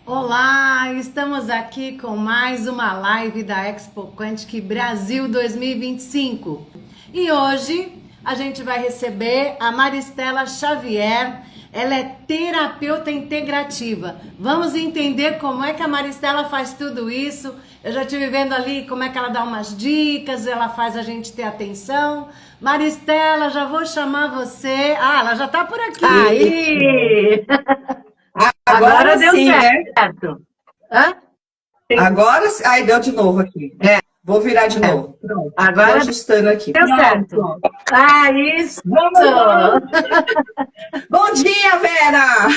Olá, estamos aqui com mais uma live da Expo Quantic Brasil 2025. E hoje a gente vai receber a Maristela Xavier. Ela é terapeuta integrativa. Vamos entender como é que a Maristela faz tudo isso. Eu já estive vendo ali como é que ela dá umas dicas, ela faz a gente ter atenção. Maristela, já vou chamar você. Ah, ela já está por aqui. Aí! Agora deu sim, certo. né? Hã? Agora sim. Ai, deu de novo aqui. Vou virar de novo. Pronto. Agora tô ajustando aqui. deu certo. Ah, isso! Vamos! Bom dia, Vera!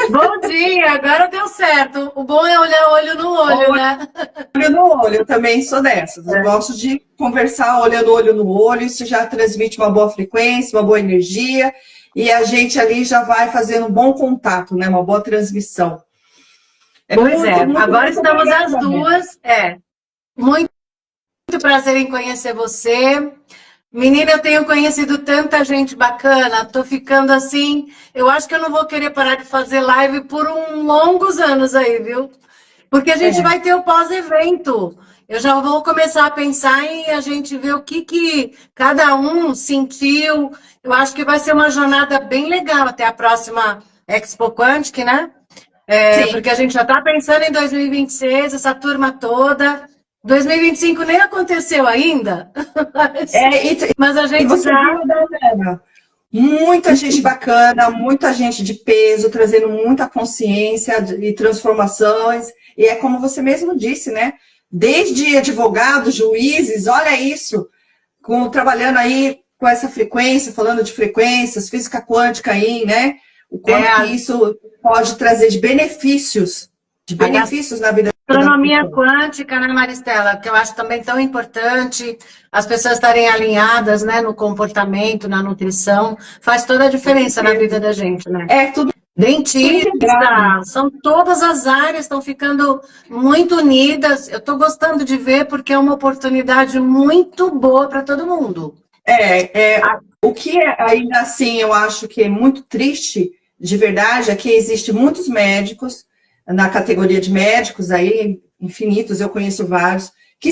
Bom dia, agora deu certo. O bom é olhar olho no olho, né? Olho no olho, eu também sou dessas. Eu gosto de conversar olhando olho no olho, isso já transmite uma boa frequência, uma boa energia, e a gente ali já vai fazendo um bom contato, né? Uma boa transmissão. Agora estamos obrigada, as duas. Muito prazer em conhecer você. Menina, eu tenho conhecido tanta gente bacana, tô ficando assim, eu acho que eu não vou querer parar de fazer live por longos anos aí, viu? Porque a gente vai ter o pós-evento. Eu já vou começar a pensar em a gente ver o que cada um sentiu. Eu acho que vai ser uma jornada bem legal até a próxima Expo Quantic, né? Porque a gente já está pensando em 2026, essa turma toda. 2025 nem aconteceu ainda. Mas a gente você já... viu, né, Vera? Muita gente bacana, muita gente de peso, trazendo muita consciência e transformações. E é como você mesmo disse, né? Desde advogados, juízes, olha isso, trabalhando aí com essa frequência, falando de frequências, física quântica aí, né? O quanto que isso pode trazer de benefícios na vida. Astronomia quântica, né, Maristela? Que eu acho também tão importante, as pessoas estarem alinhadas, né, no comportamento, na nutrição, faz toda a diferença na vida da gente, né? Tudo. Dentista, são todas as áreas, estão ficando muito unidas. Eu estou gostando de ver porque é uma oportunidade muito boa para todo mundo. O que ainda assim eu acho que é muito triste, de verdade, é que existem muitos médicos, na categoria de médicos aí, infinitos, eu conheço vários, que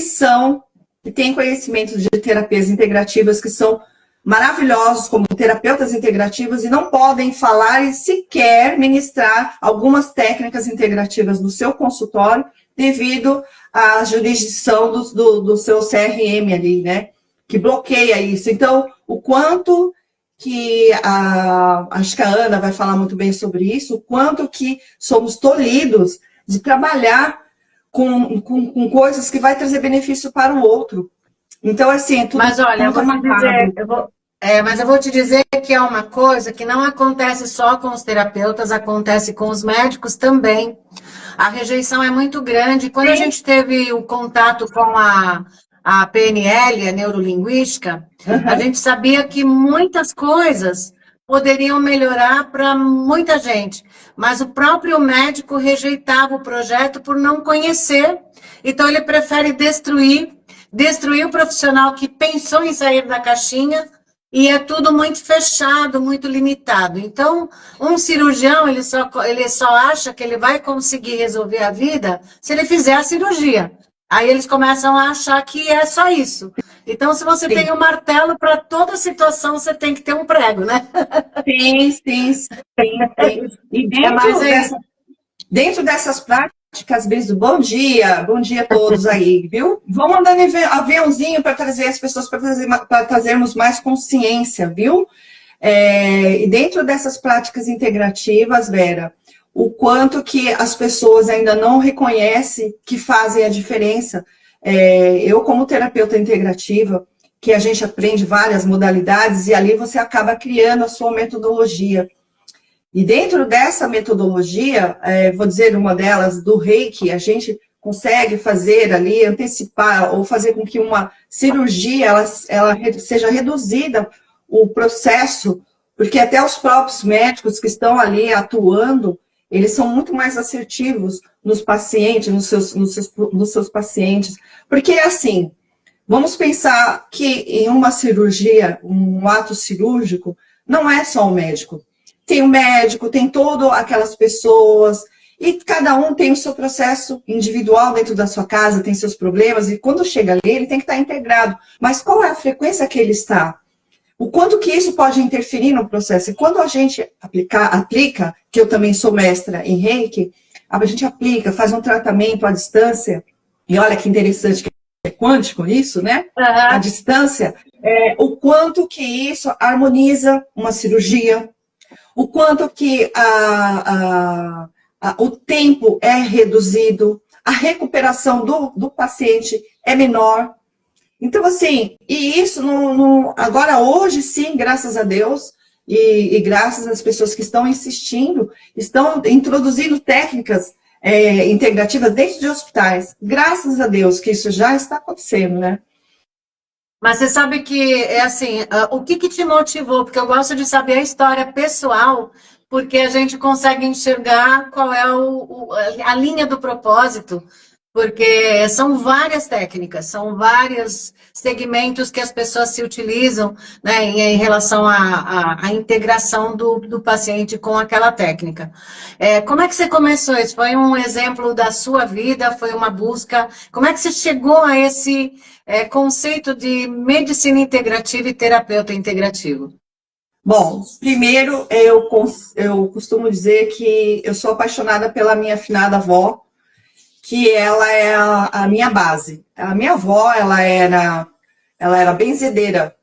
têm conhecimento de terapias integrativas, que são maravilhosos como terapeutas integrativos e não podem falar e sequer ministrar algumas técnicas integrativas no seu consultório devido à jurisdição do seu CRM ali, né? Que bloqueia isso. Então, o quanto que acho que a Ana vai falar muito bem sobre isso, o quanto que somos tolhidos de trabalhar com coisas que vai trazer benefício para o outro. Então, assim, é tudo. Mas olha, eu vou te dizer que é uma coisa que não acontece só com os terapeutas, acontece com os médicos também. A rejeição é muito grande. Quando a gente teve o contato com a PNL, a neurolinguística, a gente sabia que muitas coisas poderiam melhorar para muita gente, mas o próprio médico rejeitava o projeto por não conhecer, então ele prefere destruir o profissional que pensou em sair da caixinha, e é tudo muito fechado, muito limitado. Então, um cirurgião, ele só acha que ele vai conseguir resolver a vida se ele fizer a cirurgia. Aí eles começam a achar que é só isso. Então, se você tem um martelo, para toda situação você tem que ter um prego, né? Sim. E dentro dessas práticas, Biso, bom dia a todos aí, viu? Vão mandando aviãozinho para trazer as pessoas, para trazermos mais consciência, viu? E dentro dessas práticas integrativas, Vera, o quanto que as pessoas ainda não reconhecem que fazem a diferença. Eu, como terapeuta integrativa, que a gente aprende várias modalidades, e ali você acaba criando a sua metodologia. E dentro dessa metodologia, vou dizer uma delas, do Reiki, a gente consegue fazer ali, antecipar, ou fazer com que uma cirurgia ela seja reduzida, o processo, porque até os próprios médicos que estão ali atuando, eles são muito mais assertivos nos pacientes, nos seus pacientes. Porque, assim, vamos pensar que em uma cirurgia, um ato cirúrgico, não é só o médico. Tem o médico, tem todas aquelas pessoas, E cada um tem o seu processo individual dentro da sua casa, tem seus problemas, e quando chega ali, ele tem que estar integrado. Mas qual é a frequência que ele está? O quanto que isso pode interferir no processo? E quando a gente aplica, que eu também sou mestra em Reiki, a gente aplica, faz um tratamento à distância, e olha que interessante que é quântico isso, né? A distância, o quanto que isso harmoniza uma cirurgia, o quanto que o tempo é reduzido, a recuperação do paciente é menor. Então, assim, e isso agora hoje sim, graças a Deus, e graças às pessoas que estão insistindo, estão introduzindo técnicas integrativas dentro de hospitais. Graças a Deus que isso já está acontecendo, né? Mas você sabe que, o que te motivou? Porque eu gosto de saber a história pessoal, porque a gente consegue enxergar qual é a linha do propósito, porque são várias técnicas, são vários segmentos que as pessoas se utilizam, né, em relação à integração do paciente com aquela técnica. Como é que você começou isso? Foi um exemplo da sua vida? Foi uma busca? Como é que você chegou a esse conceito de medicina integrativa e terapeuta integrativo? Bom, primeiro eu costumo dizer que eu sou apaixonada pela minha finada avó, que ela é a minha base. A minha avó, ela era benzedeira,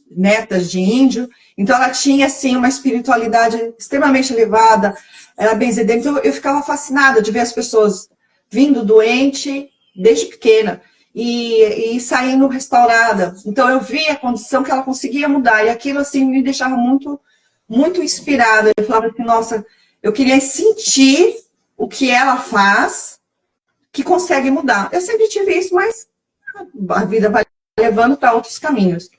netas de índio, então ela tinha, assim, uma espiritualidade extremamente elevada, era benzedeira, então eu ficava fascinada de ver as pessoas vindo doente desde pequena e saindo restaurada. Então eu via a condição que ela conseguia mudar, e aquilo, assim, me deixava muito, muito inspirada. Eu falava assim, nossa, eu queria sentir o que ela faz, que consegue mudar. Eu sempre tive isso, mas a vida vai levando para outros caminhos.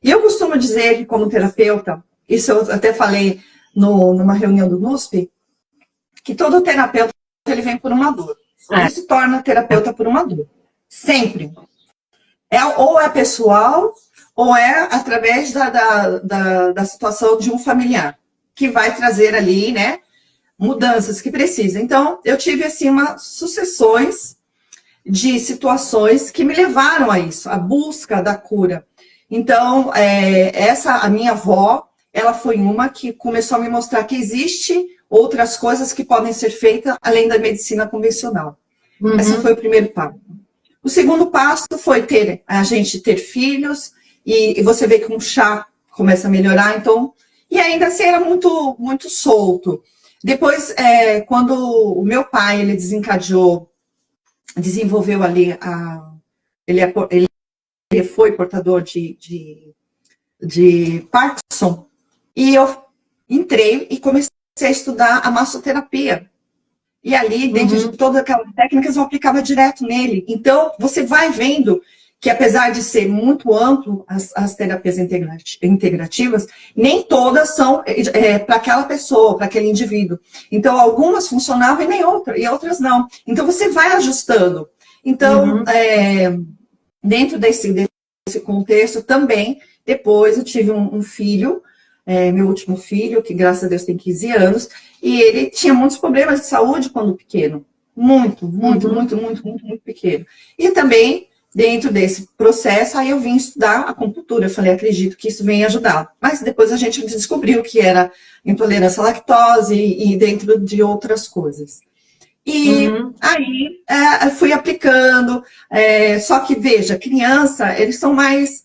E eu costumo dizer que, como terapeuta, isso eu até falei numa reunião do NUSP, que todo terapeuta ele vem por uma dor. Ele se torna terapeuta por uma dor. Sempre. Ou é pessoal, ou é através da situação de um familiar, que vai trazer ali, né, mudanças que precisa. Então, eu tive, assim, sucessões de situações que me levaram a isso, a busca da cura. Então, a minha avó, ela foi uma que começou a me mostrar que existe outras coisas que podem ser feitas além da medicina convencional. Uhum. Esse foi o primeiro passo. O segundo passo foi a gente ter filhos, e você vê que um chá começa a melhorar, então, e ainda assim era muito, muito solto. Depois, quando o meu pai, ele desenvolveu ali, ele foi portador de Parkinson, e eu entrei e comecei a estudar a massoterapia. E ali, dentro de todas aquelas técnicas, eu aplicava direto nele. Então, você vai vendo que, apesar de ser muito amplo as terapias integrativas, nem todas são para aquela pessoa, para aquele indivíduo. Então, algumas funcionavam e outras não. Então, você vai ajustando. Então, dentro desse contexto, também, depois eu tive um filho, meu último filho, que graças a Deus tem 15 anos, e ele tinha muitos problemas de saúde quando pequeno. Muito pequeno. E também, dentro desse processo, aí eu vim estudar acupuntura. Eu falei, acredito que isso vem ajudar. Mas depois a gente descobriu que era intolerância à lactose e dentro de outras coisas. E aí fui aplicando. Só que, veja, criança, eles são mais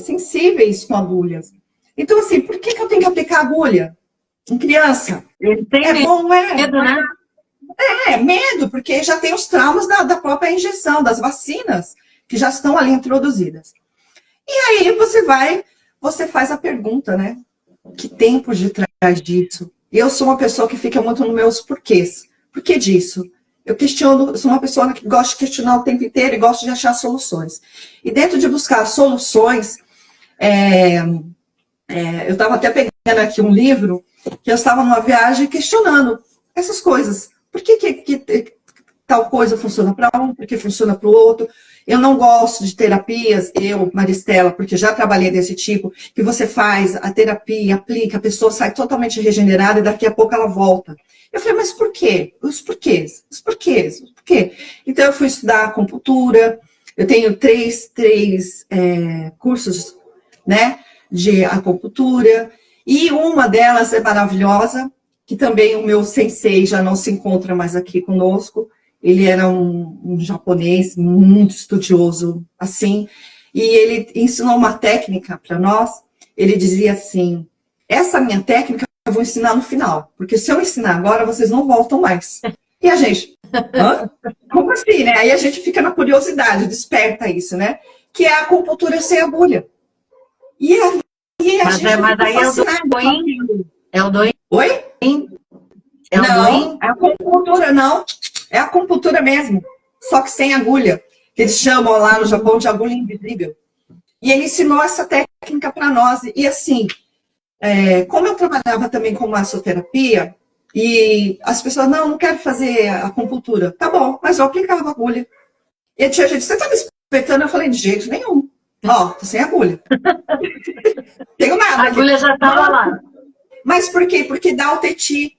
sensíveis com agulhas. Então, assim, por que eu tenho que aplicar agulha em criança? Bom, medo, né? Medo, porque já tem os traumas da própria injeção, das vacinas, que já estão ali introduzidas. E aí você faz a pergunta, né? Que tem por detrás disso? Eu sou uma pessoa que fica muito nos meus porquês. Por que disso? Eu sou uma pessoa que gosta de questionar o tempo inteiro e gosto de achar soluções. E dentro de buscar soluções, eu estava até pegando aqui um livro, que eu estava numa viagem questionando essas coisas. Por que tal coisa funciona para um, porque funciona para o outro. Eu não gosto de terapias, eu, Maristela, porque já trabalhei desse tipo, que você faz a terapia, aplica, a pessoa sai totalmente regenerada e daqui a pouco ela volta. Eu falei, mas por quê? Os porquês, os porquês, os porquê. Então eu fui estudar acupuntura, eu tenho três cursos, né, de acupuntura, e uma delas é maravilhosa, que também o meu sensei já não se encontra mais aqui conosco. Ele era um japonês muito estudioso, assim, e ele ensinou uma técnica para nós. Ele dizia assim, essa minha técnica eu vou ensinar no final, porque se eu ensinar agora, vocês não voltam mais. E a gente, hã? Como assim, né? Aí a gente fica na curiosidade, desperta isso, né? Que é a acupuntura sem agulha. E aí a gente mas aí é o doim? Oi? É o não, doim? é a acupuntura, não. É a acupuntura mesmo, só que sem agulha. Que eles chamam lá no Japão de agulha invisível. E ele ensinou essa técnica para nós. E assim, como eu trabalhava também com massoterapia, e as pessoas, não quero fazer acupuntura. Tá bom, mas eu aplicava a agulha. E a tia disse, você tá me espetando? Eu falei, de jeito nenhum. Ó, tô sem agulha. Tenho nada. A agulha já estava lá. Mas por quê? Porque dá o teti,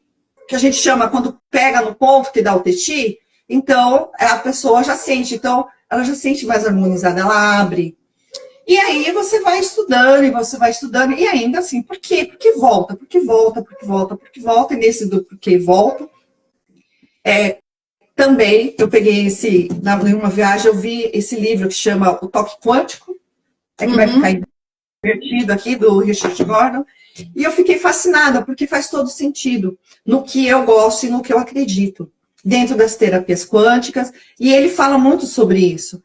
que a gente chama quando pega no ponto que dá o teti, então a pessoa já sente, então ela já sente mais harmonizada, ela abre. E aí você vai estudando, e ainda assim, por quê? Porque volta, e nesse do porquê volta, também eu peguei em uma viagem, eu vi esse livro que chama O Toque Quântico, que vai ficar invertido aqui, do Richard Gordon, e eu fiquei fascinada, porque faz todo sentido no que eu gosto e no que eu acredito, dentro das terapias quânticas, e ele fala muito sobre isso.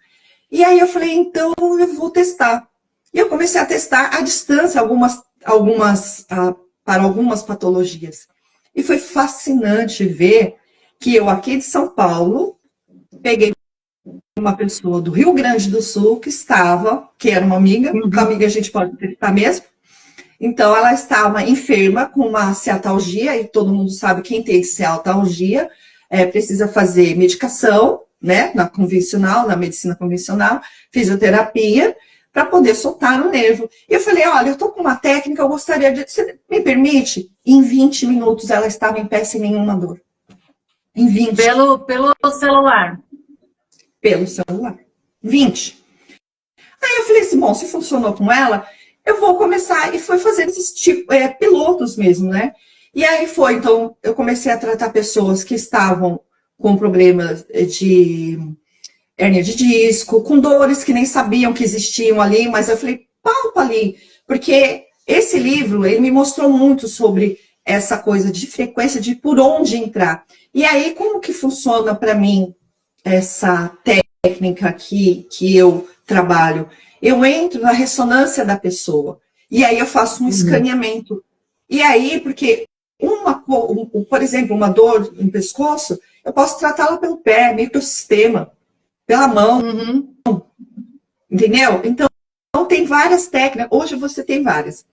E aí eu falei, então eu vou testar. E eu comecei a testar à distância para algumas patologias. E foi fascinante ver que eu aqui de São Paulo, peguei uma pessoa do Rio Grande do Sul que era uma amiga, com amiga a gente pode testar mesmo. Então ela estava enferma com uma ciatalgia, e todo mundo sabe quem tem ciatalgia, precisa fazer medicação, né, na medicina convencional, fisioterapia, para poder soltar o nervo. E eu falei, olha, eu estou com uma técnica, eu gostaria de... Você me permite? Em 20 minutos ela estava em pé sem nenhuma dor. Em 20. Pelo celular? Pelo celular. 20. Aí eu falei assim, bom, se funcionou com ela, eu vou começar, e foi fazendo esses pilotos mesmo, né? E aí então, eu comecei a tratar pessoas que estavam com problemas de hérnia de disco, com dores que nem sabiam que existiam ali, mas eu falei, palpa ali, porque esse livro, ele me mostrou muito sobre essa coisa de frequência, de por onde entrar. E aí, como que funciona para mim essa técnica que eu trabalho? Eu entro na ressonância da pessoa, e aí eu faço um escaneamento. E aí, porque por exemplo, uma dor no pescoço, eu posso tratá-la pelo pé, microsistema, pela mão, entendeu? Então, tem várias técnicas, hoje você tem várias.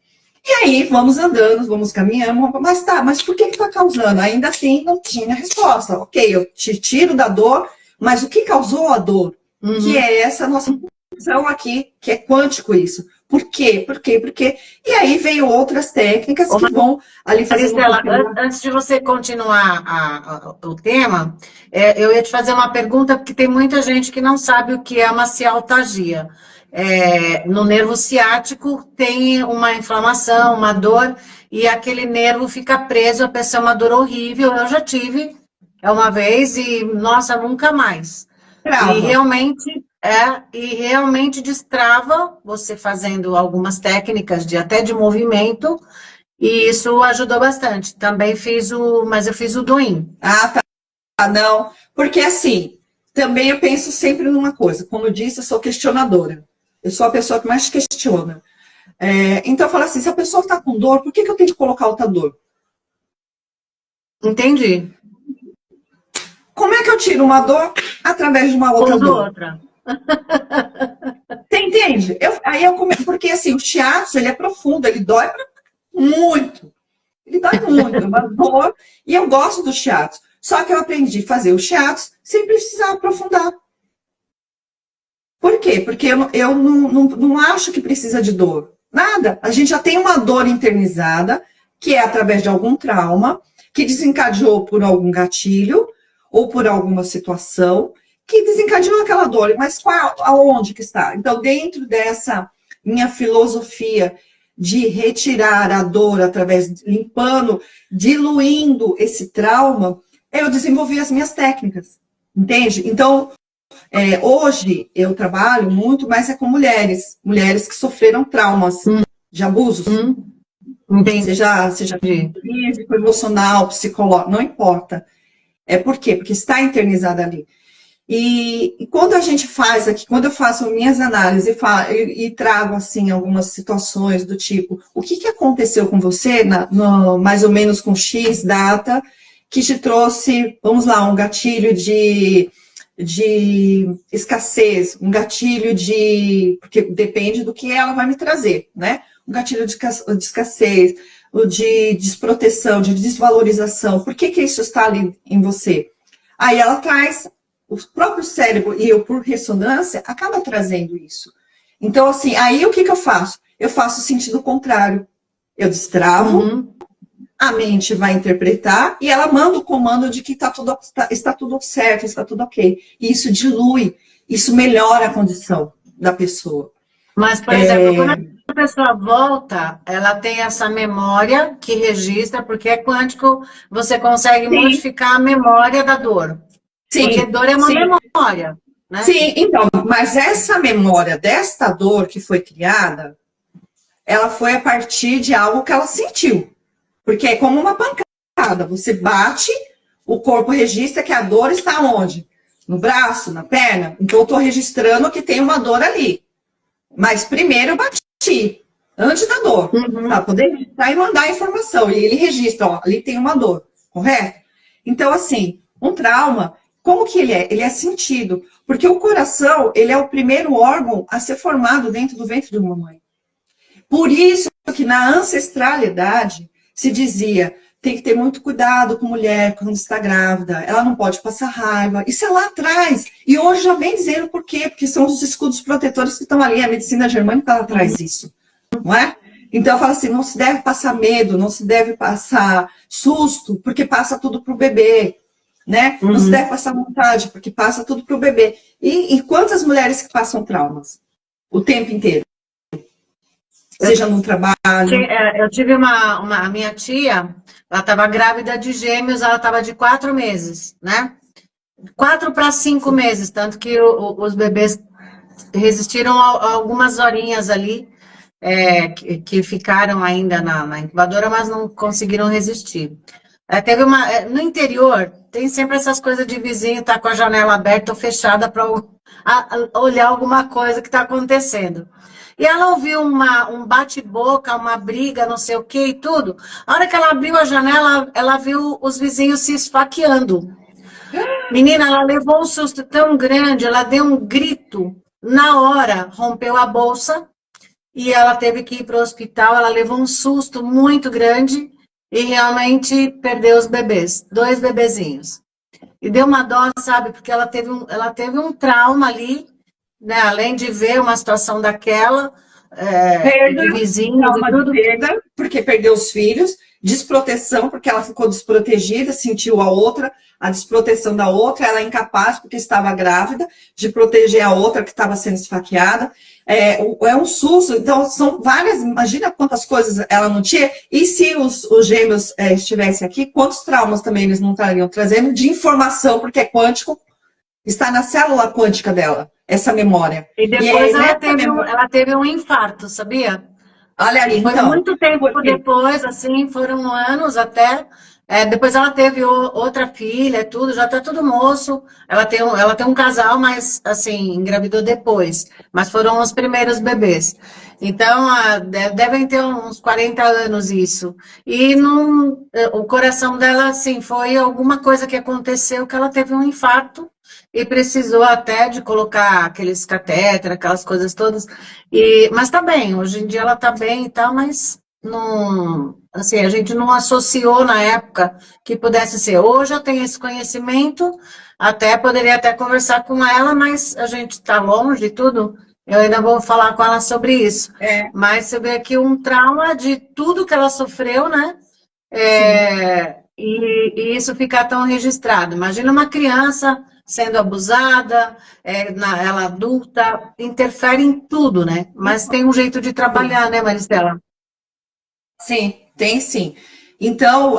E aí, vamos andando, vamos caminhando, mas por que está causando? Ainda assim, não tinha resposta. Ok, eu te tiro da dor, mas o que causou a dor? Que é essa nossa função aqui, que é quântico isso. Por quê? E aí veio outras técnicas que vão ali fazer... Maristela, antes de você continuar o tema, eu ia te fazer uma pergunta, porque tem muita gente que não sabe o que é uma cialtalgia. No nervo ciático tem uma inflamação, uma dor, e aquele nervo fica preso, a pessoa é uma dor horrível. Eu já tive uma vez e, nossa, nunca mais. Trava. E realmente destrava, você fazendo algumas técnicas até de movimento, e isso ajudou bastante. Também mas eu fiz o doim. Ah, tá, não. Porque assim, também eu penso sempre numa coisa. Como eu disse, eu sou questionadora. Eu sou a pessoa que mais questiona. Então eu falo assim, se a pessoa está com dor, por que eu tenho que colocar outra dor? Entendi. Como é que eu tiro uma dor através de uma outra dor? Outra. Você entende? Porque assim, o shiatsu, ele é profundo, ele dói muito. Ele dói muito, é uma dor. E eu gosto do shiatsu. Só que eu aprendi a fazer os shiatsu sem precisar aprofundar. Por quê? Porque eu não acho que precisa de dor. Nada. A gente já tem uma dor internizada, que é através de algum trauma, que desencadeou por algum gatilho, ou por alguma situação, que desencadeou aquela dor. Mas aonde que está? Então, dentro dessa minha filosofia de retirar a dor através, limpando, diluindo esse trauma, eu desenvolvi as minhas técnicas, entende? Então, hoje eu trabalho muito mais com mulheres que sofreram traumas de abusos. Seja físico, emocional, psicológico, não importa. Por quê? Porque está internizada ali. E quando a gente faz aqui, quando eu faço minhas análises e trago assim algumas situações do tipo, o que aconteceu com você, mais ou menos com X data, que te trouxe, vamos lá, um gatilho de escassez, um gatilho porque depende do que ela vai me trazer, né? Um gatilho de escassez, de desproteção, de desvalorização. Por que isso está ali em você? Aí ela traz, o próprio cérebro, e eu por ressonância, acaba trazendo isso. Então, assim, aí o que eu faço? Eu faço o sentido contrário. Eu destravo, a mente vai interpretar e ela manda o comando de que está tudo certo, está tudo ok. E isso dilui, isso melhora a condição da pessoa. Mas, por exemplo, quando a pessoa volta, ela tem essa memória que registra, porque é quântico, você consegue modificar a memória da dor. Sim, porque dor é uma memória, né? Sim, então, mas essa memória desta dor que foi criada, ela foi a partir de algo que ela sentiu. Porque é como uma pancada, você bate, o corpo registra que a dor está onde? No braço, na perna. Então eu estou registrando que tem uma dor ali. Mas primeiro eu bati, antes da dor, para poder registrar e mandar a informação. E ele registra, ó, ali tem uma dor, correto? Então, assim, um trauma, como que ele é? Ele é sentido. Porque o coração, ele é o primeiro órgão a ser formado dentro do ventre de uma mãe. Por isso que na ancestralidade se dizia, tem que ter muito cuidado com mulher quando está grávida, ela não pode passar raiva. Isso é lá atrás. E hoje já vem dizendo por quê, porque são os escudos protetores que estão ali, a medicina germânica ela traz isso, não é? Então eu falo assim, não se deve passar medo, não se deve passar susto, porque passa tudo para o bebê, né? Não se deve passar vontade, porque passa tudo para o bebê. E quantas mulheres que passam traumas o tempo inteiro? Seja no trabalho. Eu tive a minha tia, ela estava grávida de gêmeos, ela estava de 4 meses, né? 4 para 5 meses, tanto que os bebês resistiram a algumas horinhas ali, que ficaram ainda na incubadora, mas não conseguiram resistir. Teve no interior, tem sempre essas coisas de vizinho estar com a janela aberta ou fechada para olhar alguma coisa que está acontecendo. E ela ouviu um bate-boca, uma briga, não sei o que e tudo. A hora que ela abriu a janela, ela viu os vizinhos se esfaqueando. Menina, ela levou um susto tão grande, ela deu um grito. Na hora, rompeu a bolsa e ela teve que ir para o hospital. Ela levou um susto muito grande e realmente perdeu os bebês, 2 bebezinhos. E deu uma dó, sabe, porque ela teve um trauma ali, né? Além de ver uma situação daquela, de vizinhos e tudo. Perda, porque perdeu os filhos, desproteção, porque ela ficou desprotegida, sentiu a desproteção da outra, ela é incapaz, porque estava grávida, de proteger a outra que estava sendo esfaqueada. É um susto, então são várias, imagina quantas coisas ela não tinha, e se os gêmeos estivessem aqui, quantos traumas também eles não estariam trazendo de informação, porque é quântico, está na célula quântica dela, essa memória. E depois ela teve um infarto, sabia? Olha ali, Foi então. muito tempo depois, assim, foram anos até. Depois ela teve outra filha, tudo, já tá tudo moço. Ela tem um casal, mas, assim, engravidou depois. Mas foram os primeiros bebês. Então, devem ter uns 40 anos isso. E o coração dela, assim, foi alguma coisa que aconteceu, que ela teve um infarto. E precisou até de colocar aqueles catéter, aquelas coisas todas. Mas tá bem, hoje em dia ela tá bem e tal, mas assim, a gente não associou na época que pudesse ser. Hoje eu tenho esse conhecimento, até poderia até conversar com ela, mas a gente está longe e tudo. Eu ainda vou falar com ela sobre isso. Mas você vê aqui um trauma de tudo que ela sofreu, né? E isso ficar tão registrado. Imagina uma criança sendo abusada, ela adulta, interfere em tudo, né? Mas tem um jeito de trabalhar, né, Maristela? Sim, tem sim. Então,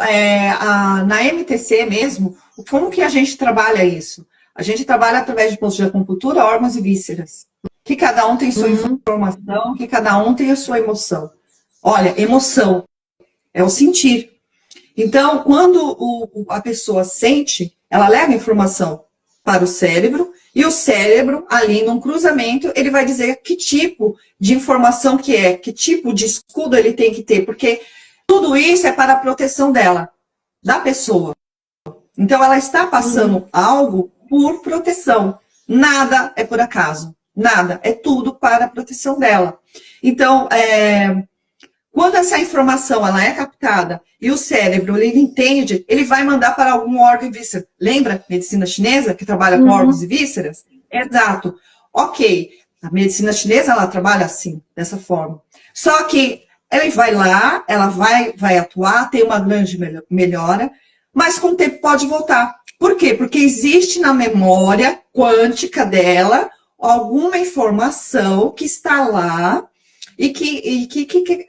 na MTC mesmo, como que a gente trabalha isso? A gente trabalha através de postos de acupuntura, órgãos e vísceras. Que cada um tem sua informação, que cada um tem a sua emoção. Olha, emoção é o sentir. Então, quando a pessoa sente, ela leva informação para o cérebro, e o cérebro, ali num cruzamento, ele vai dizer que tipo de informação que tipo de escudo ele tem que ter, porque tudo isso é para a proteção dela, da pessoa. Então, ela está passando algo por proteção. Nada é por acaso. Nada. É tudo para a proteção dela. Então, quando essa informação ela é captada e o cérebro ele entende, ele vai mandar para algum órgão e víscera. Lembra medicina chinesa que trabalha com órgãos e vísceras? Exato. Ok. A medicina chinesa ela trabalha assim, dessa forma. Só que ela vai lá, ela vai atuar, tem uma grande melhora, mas com o tempo pode voltar. Por quê? Porque existe na memória quântica dela alguma informação que está lá e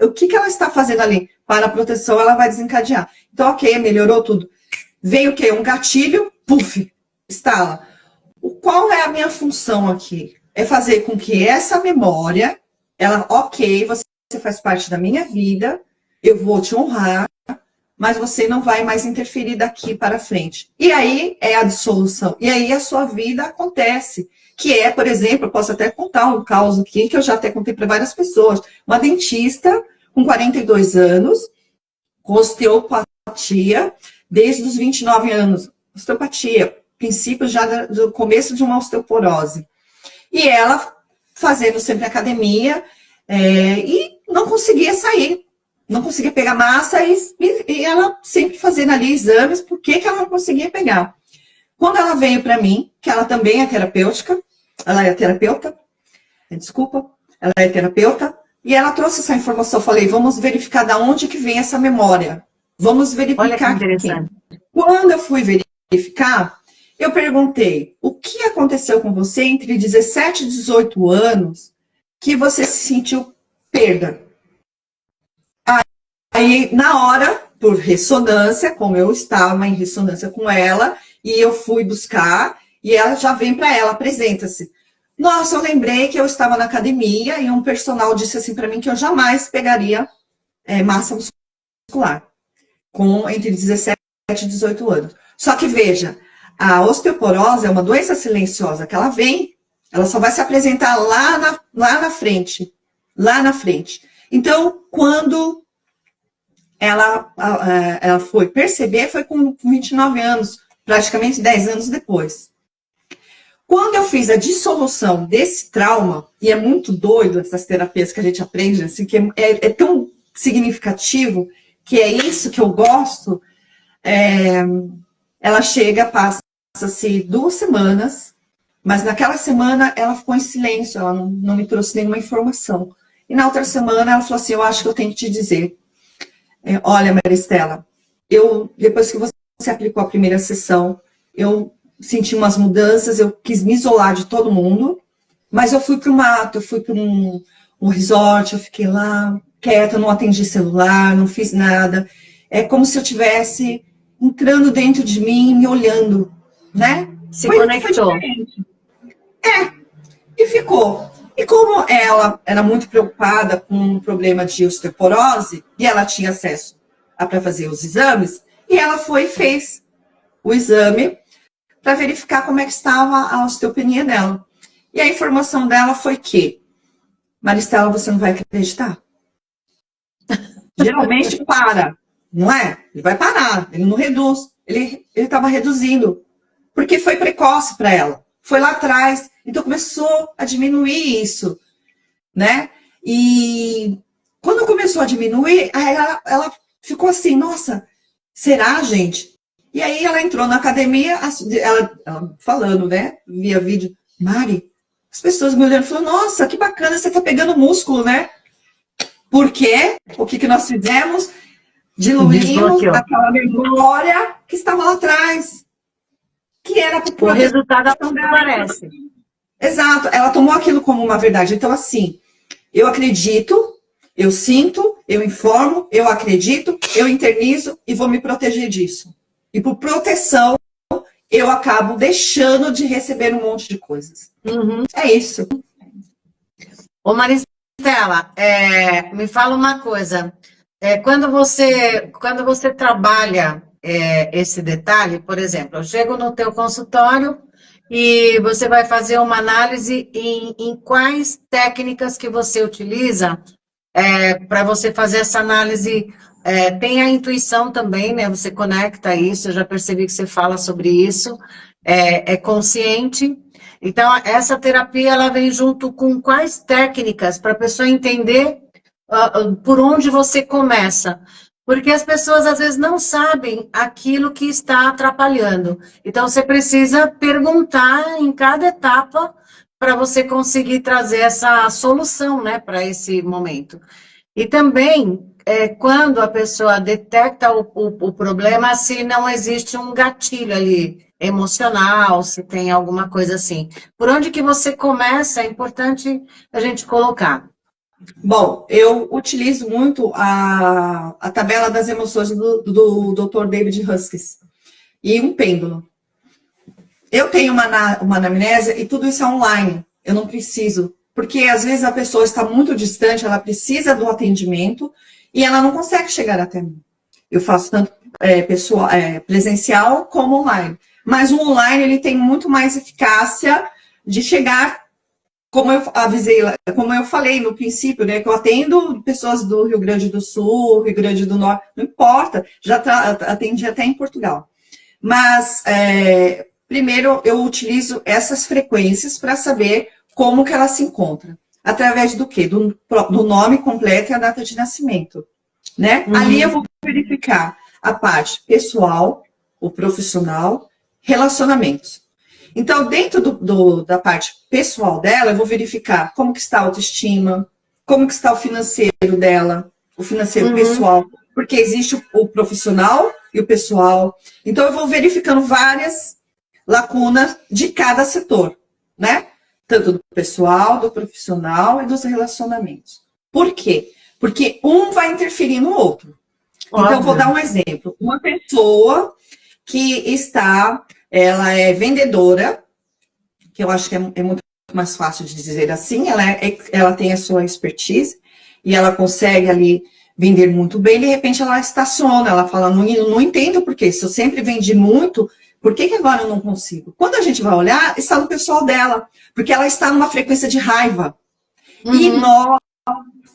o que ela está fazendo ali? Para a proteção, ela vai desencadear. Então, ok, melhorou tudo. Vem o quê? Um gatilho, puf, instala. Qual é a minha função aqui? É fazer com que essa memória, ela, ok, você faz parte da minha vida, eu vou te honrar, mas você não vai mais interferir daqui para frente. E aí é a dissolução. E aí a sua vida acontece. Que é, por exemplo, eu posso até contar um caso aqui, que eu já até contei para várias pessoas. Uma dentista com 42 anos, com osteopatia, desde os 29 anos. Osteopatia, princípio já do começo de uma osteoporose. E ela fazendo sempre academia, e não conseguia sair. Não conseguia pegar massa e ela sempre fazendo ali exames, por que ela não conseguia pegar? Quando ela veio para mim, que ela também é terapêutica, ela é terapeuta, ela é terapeuta, e ela trouxe essa informação. Eu falei, vamos verificar da onde que vem essa memória. Vamos verificar. Olha que interessante. Aqui. Quando eu fui verificar, eu perguntei, o que aconteceu com você entre 17 e 18 anos que você se sentiu perda? Aí, na hora, por ressonância, como eu estava em ressonância com ela, e eu fui buscar, e ela já vem para ela, apresenta-se. Nossa, eu lembrei que eu estava na academia e um personal disse assim para mim que eu jamais pegaria massa muscular entre 17 e 18 anos. Só que veja, a osteoporose é uma doença silenciosa, que ela vem, ela só vai se apresentar lá na frente. Lá na frente. Então, quando ela foi perceber, foi com 29 anos, praticamente 10 anos depois. Quando eu fiz a dissolução desse trauma, e é muito doido essas terapias que a gente aprende, assim, que é tão significativo, que é isso que eu gosto, ela chega, passa-se 2 semanas, mas naquela semana ela ficou em silêncio, ela não me trouxe nenhuma informação. E na outra semana ela falou assim, eu acho que eu tenho que te dizer, olha, Maristela, depois que você aplicou a primeira sessão, eu senti umas mudanças, eu quis me isolar de todo mundo, mas eu fui para o mato, eu fui para um resort, eu fiquei lá quieta, não atendi celular, não fiz nada. É como se eu estivesse entrando dentro de mim, me olhando, né? Se conectou. E ficou. E como ela era muito preocupada com um problema de osteoporose, e ela tinha acesso para fazer os exames, e ela foi e fez o exame para verificar como é que estava a osteopenia dela. E a informação dela foi que, Maristela, você não vai acreditar. Geralmente para, não é? Ele vai parar, ele não reduz. Ele estava reduzindo, porque foi precoce para ela. Foi lá atrás, então começou a diminuir isso, né? E Quando começou a diminuir, aí ela ficou assim, nossa, será, gente? E aí ela entrou na academia, ela falando, né, via vídeo, Mari, as pessoas me olhando e falaram, nossa, que bacana, você tá pegando músculo, né? Por quê? O que nós fizemos? Diluímos aquela memória que estava lá atrás. Que era o resultado aparece. Exato, ela tomou aquilo como uma verdade. Então, assim, eu acredito, eu sinto, eu informo, eu acredito, eu internizo e vou me proteger disso. E por proteção, eu acabo deixando de receber um monte de coisas. É isso. Ô Maristela, me fala uma coisa. Quando você trabalha esse detalhe, por exemplo, eu chego no teu consultório e você vai fazer uma análise em quais técnicas que você utiliza para você fazer essa análise. Tem a intuição também, né? Você conecta isso, eu já percebi que você fala sobre isso, é consciente. Então, essa terapia, ela vem junto com quais técnicas para a pessoa entender por onde você começa. Porque as pessoas, às vezes, não sabem aquilo que está atrapalhando. Então, você precisa perguntar em cada etapa para você conseguir trazer essa solução, né, para esse momento. E também, quando a pessoa detecta o problema, se não existe um gatilho ali emocional, se tem alguma coisa assim. Por onde que você começa, é importante a gente colocar. Bom, eu utilizo muito a tabela das emoções do Dr. David Huskins e um pêndulo. Eu tenho uma anamnese e tudo isso é online. Eu não preciso, porque às vezes a pessoa está muito distante, ela precisa do atendimento e ela não consegue chegar até mim. Eu faço tanto presencial como online. Mas o online ele tem muito mais eficácia de chegar. Como eu avisei, como eu falei no princípio, né, que eu atendo pessoas do Rio Grande do Sul, Rio Grande do Norte, não importa, já atendi até em Portugal. Mas, primeiro, eu utilizo essas frequências para saber como que ela se encontra. Através do quê? Do nome completo e a data de nascimento. Né? Ali eu vou verificar a parte pessoal, o profissional, relacionamentos. Então, dentro da parte pessoal dela, eu vou verificar como que está a autoestima, como que está o financeiro dela, o financeiro pessoal, porque existe o profissional e o pessoal. Então, eu vou verificando várias lacunas de cada setor, né? Tanto do pessoal, do profissional e dos relacionamentos. Por quê? Porque um vai interferir no outro. Óbvio. Então, eu vou dar um exemplo. Uma pessoa que ela é vendedora, que eu acho que é muito mais fácil de dizer assim, ela tem a sua expertise e ela consegue ali vender muito bem, de repente ela estaciona, ela fala, não entendo por quê, se eu sempre vendi muito, por que agora eu não consigo? Quando a gente vai olhar, está no pessoal dela, porque ela está numa frequência de raiva. E nós,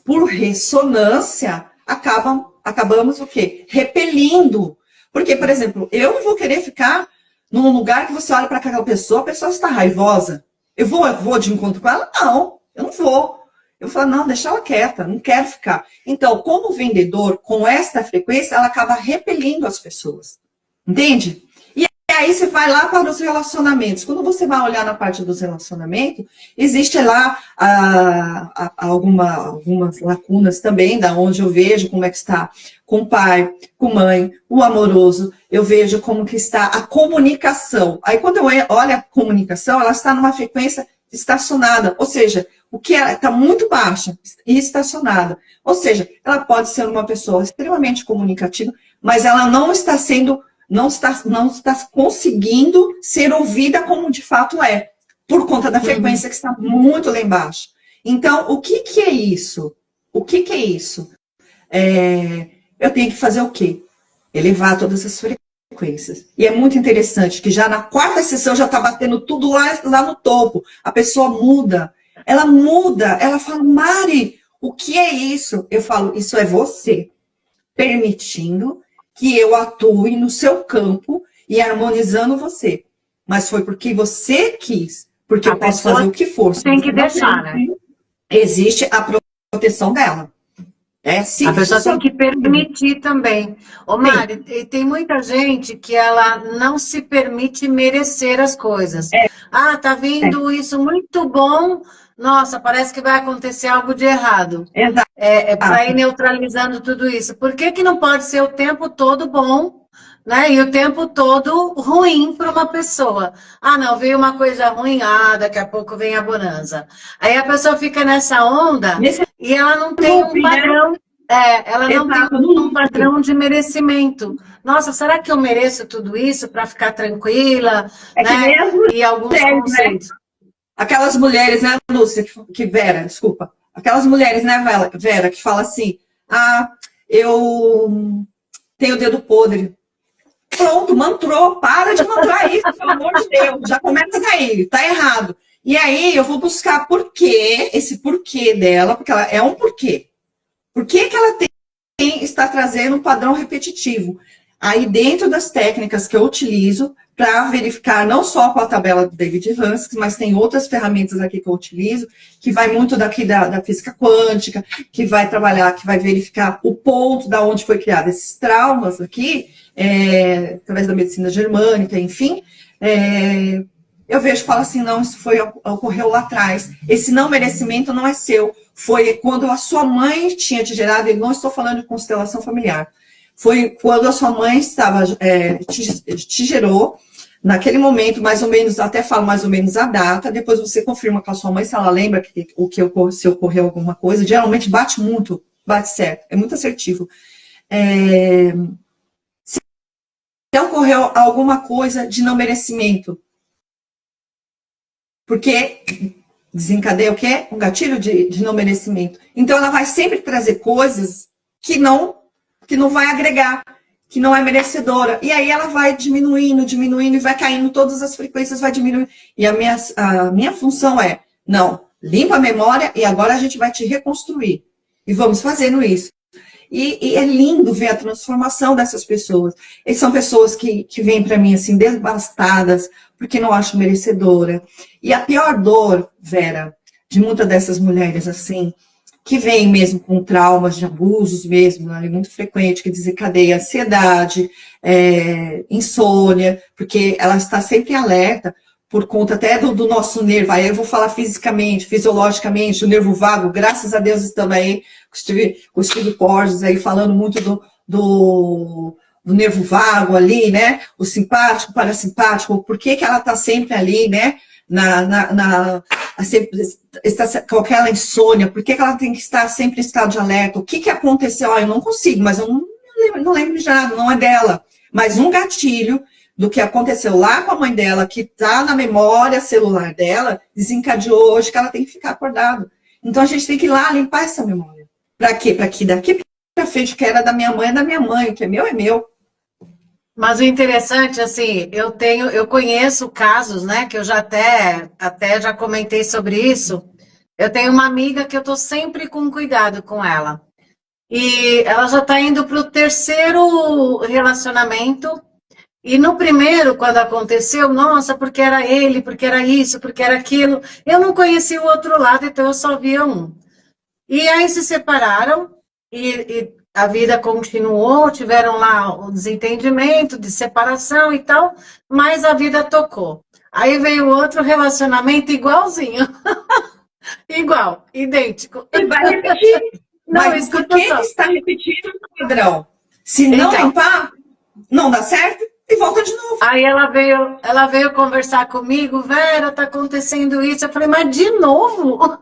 por ressonância, acabamos o quê? Repelindo. Porque, por exemplo, eu não vou querer ficar num lugar que você olha para aquela pessoa, a pessoa está raivosa. Eu vou de encontro com ela? Não, eu não vou. Eu falo, não, deixa ela quieta, não quero ficar. Então, como vendedor, com esta frequência, ela acaba repelindo as pessoas. Entende? E aí você vai lá para os relacionamentos. Quando você vai olhar na parte dos relacionamentos, existe lá algumas lacunas também, da onde eu vejo como é que está com o pai, com a mãe, o amoroso, eu vejo como que está a comunicação. Aí quando eu olho a comunicação, ela está numa frequência estacionada, ou seja, o que está muito baixa e estacionada. Ou seja, ela pode ser uma pessoa extremamente comunicativa, mas ela não está conseguindo ser ouvida como de fato é, por conta da frequência que está muito lá embaixo. Então, o que é isso? O que é isso? Eu tenho que fazer o quê? Elevar todas as frequências. E é muito interessante que já na quarta sessão já está batendo tudo lá no topo. A pessoa muda. Ela muda. Ela fala, Mari, o que é isso? Eu falo, isso é você permitindo que eu atue no seu campo e harmonizando você. Mas foi porque você quis. Porque eu posso fazer o que for. Tem que deixar, né? Existe a proteção dela. É assim A que pessoa tem funciona. que permitir também. Ô, Mari, e tem muita gente que ela não se permite merecer as coisas. Ah, tá É, vindo isso muito bom. Nossa, parece que vai acontecer algo de errado. É para ir exato. neutralizando tudo isso. Por que que não pode ser o tempo todo bom, né? E o tempo todo ruim para uma pessoa? Ah, não, veio uma coisa ruim, daqui a pouco vem a bonança. Aí a pessoa fica nessa onda Nesse e ela não tem um loop, né? padrão, ela não tem Exato, no um loop. padrão de merecimento. Nossa, será que eu mereço tudo isso para ficar tranquila, É que né? nem as E alguns mulheres, né? conceitos. Aquelas mulheres, né, Lúcia, que Vera, desculpa. Aquelas mulheres, né, Vera, que fala assim, eu tenho o dedo podre. Pronto, mantrou, para de mantrar isso, pelo amor de Deus, já começa daí, tá errado. E aí eu vou buscar porquê, esse porquê dela, porque ela é um porquê. Por que que ela está trazendo um padrão repetitivo? Aí, dentro das técnicas que eu utilizo para verificar não só com a tabela do David Hansky, mas tem outras ferramentas aqui que eu utilizo, que vai muito daqui da física quântica, que vai trabalhar, que vai verificar o ponto da onde foi criado esses traumas aqui, através da medicina germânica, enfim. Eu vejo e falo assim, não, isso ocorreu lá atrás. Esse não merecimento não é seu. Foi quando a sua mãe tinha te gerado, e não estou falando de constelação familiar, foi quando a sua mãe te gerou, naquele momento, mais ou menos, até falo mais ou menos a data, depois você confirma com a sua mãe se ela lembra se ocorreu alguma coisa. Geralmente bate muito, bate certo, é muito assertivo. Se ocorreu alguma coisa de não merecimento, porque desencadeia o quê? Um gatilho de não merecimento. Então, ela vai sempre trazer coisas que não vai agregar, que não é merecedora. E aí ela vai diminuindo, e vai caindo, todas as frequências vai diminuindo. E a minha função é, não, limpa a memória e agora a gente vai te reconstruir. E vamos fazendo isso. E é lindo ver a transformação dessas pessoas. E são pessoas que vêm para mim assim, devastadas, porque não acham merecedora. E a pior dor, Vera, de muitas dessas mulheres assim, que vêm mesmo com traumas de abusos mesmo, né, muito frequente, que desencadeia ansiedade, insônia, porque ela está sempre alerta, por conta até do nosso nervo, aí eu vou falar fisicamente, fisiologicamente, o nervo vago, graças a Deus estamos aí, com o Steve Porges aí falando muito do nervo vago ali, né, o simpático, parasimpático, por que ela está sempre ali, né, está com aquela insônia, por que ela tem que estar sempre em estado de alerta, o que aconteceu, eu não consigo, mas eu não lembro de nada, não é dela, mas um gatilho do que aconteceu lá com a mãe dela, que está na memória celular dela, desencadeou hoje que ela tem que ficar acordada. Então a gente tem que ir lá limpar essa memória. Para quê? Para que daqui para frente, que era da minha mãe, é da minha mãe, o que é meu, é meu. Mas o interessante, assim, eu conheço casos, né, que eu já até já comentei sobre isso. Eu tenho uma amiga que eu tô sempre com cuidado com ela. E ela já está indo para o terceiro relacionamento. E no primeiro, quando aconteceu, nossa, porque era ele, porque era isso, porque era aquilo. Eu não conhecia o outro lado, então eu só via um. E aí se separaram e a vida continuou, tiveram lá o desentendimento de separação e tal, mas a vida tocou. Aí veio outro relacionamento igualzinho. Igual, idêntico. E vai repetir. Não, mas por que está repetindo o padrão? Se não então, limpar, não dá certo e volta de novo. Aí ela veio conversar comigo, Vera, tá acontecendo isso. Eu falei, mas de novo?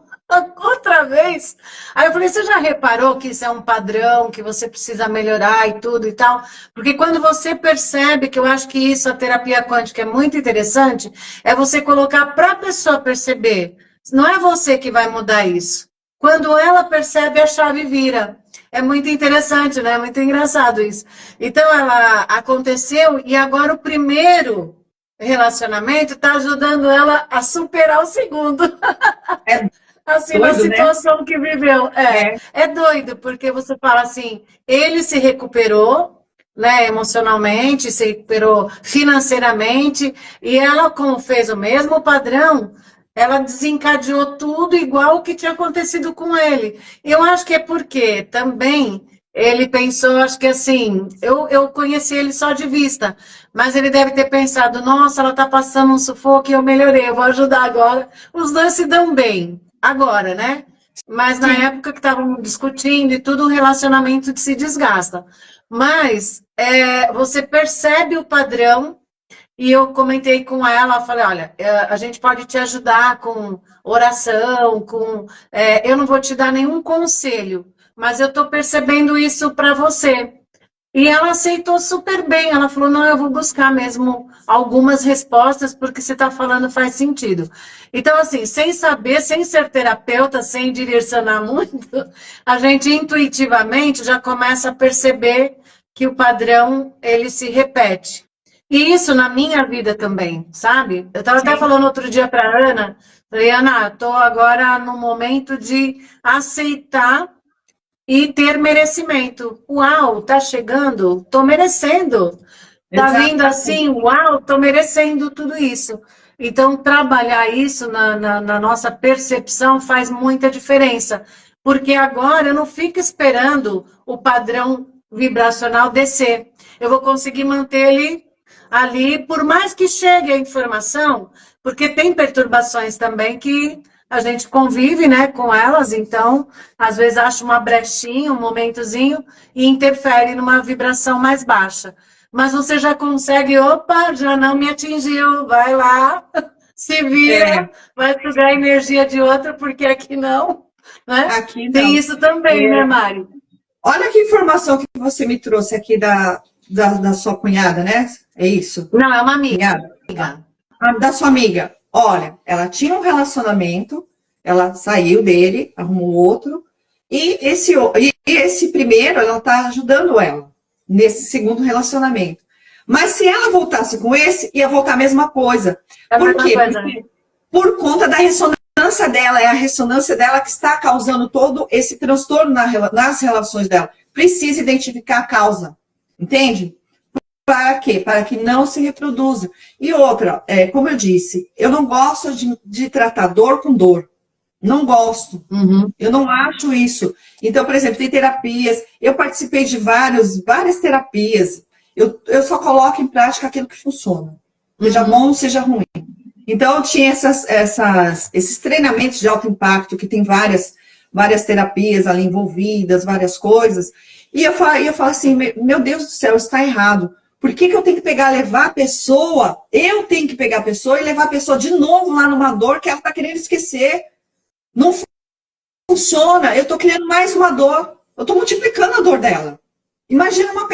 Outra vez? Aí eu falei, você já reparou que isso é um padrão, que você precisa melhorar e tudo e tal? Porque quando você percebe, que eu acho que isso, a terapia quântica é muito interessante, é você colocar para a pessoa perceber. Não é você que vai mudar isso. Quando ela percebe, a chave vira. É muito interessante, né? É muito engraçado isso. Então, ela aconteceu e agora o primeiro relacionamento está ajudando ela a superar o segundo. Assim, doido, na situação, né, que viveu. É doido, porque você fala assim, ele se recuperou, né, emocionalmente, se recuperou financeiramente, e ela, como fez o mesmo padrão, ela desencadeou tudo igual o que tinha acontecido com ele. Eu acho que é porque também ele pensou, acho que assim, eu conheci ele só de vista, mas ele deve ter pensado, nossa, ela tá passando um sufoco e eu melhorei, eu vou ajudar agora. Os dois se dão bem, agora, né? Mas na época que estavam discutindo e tudo, o relacionamento que se desgasta. Mas você percebe o padrão. E eu comentei com ela, falei, olha, a gente pode te ajudar com oração, eu não vou te dar nenhum conselho, mas eu estou percebendo isso para você. E ela aceitou super bem, ela falou, não, eu vou buscar mesmo algumas respostas, porque você está falando faz sentido. Então, assim, sem saber, sem ser terapeuta, sem direcionar muito, a gente intuitivamente já começa a perceber que o padrão, ele se repete. E isso na minha vida também, sabe? Eu estava até falando outro dia para a Ana, falei, Ana, estou agora no momento de aceitar e ter merecimento. Uau, tá chegando, estou merecendo. Tá vindo assim, uau, estou merecendo tudo isso. Então, trabalhar isso na nossa percepção faz muita diferença. Porque agora eu não fico esperando o padrão vibracional descer. Eu vou conseguir manter ele ali, por mais que chegue a informação, porque tem perturbações também que a gente convive, né, com elas, então, às vezes acha uma brechinha, um momentozinho, e interfere numa vibração mais baixa. Mas você já consegue, opa, já não me atingiu, vai lá, se vira, vai sugar a energia de outra, porque aqui não, né? Aqui não. Tem isso também, né, Mari? Olha que informação que você me trouxe aqui da sua cunhada, né? É isso? Não, é uma amiga. Da sua amiga. Olha, ela tinha um relacionamento, ela saiu dele, arrumou outro, e esse primeiro, ela tá ajudando ela nesse segundo relacionamento. Mas se ela voltasse com esse, ia voltar a mesma coisa. Por quê? Porque, por conta da ressonância dela, é a ressonância dela que está causando todo esse transtorno nas relações dela. Precisa identificar a causa. Entende? Para quê? Para que não se reproduza. E outra, como eu disse, eu não gosto de tratar dor com dor. Não gosto. Uhum. Eu não acho isso. Então, por exemplo, tem terapias. Eu participei de várias terapias. Eu só coloco em prática aquilo que funciona. Seja bom ou seja ruim. Então, eu tinha esses treinamentos de alto impacto, que tem várias terapias ali envolvidas, várias coisas. E eu falo assim, meu Deus do céu, está errado. Por que eu tenho que levar a pessoa? Eu tenho que pegar a pessoa e levar a pessoa de novo lá numa dor que ela está querendo esquecer. Não funciona. Eu estou criando mais uma dor. Eu estou multiplicando a dor dela. Imagina uma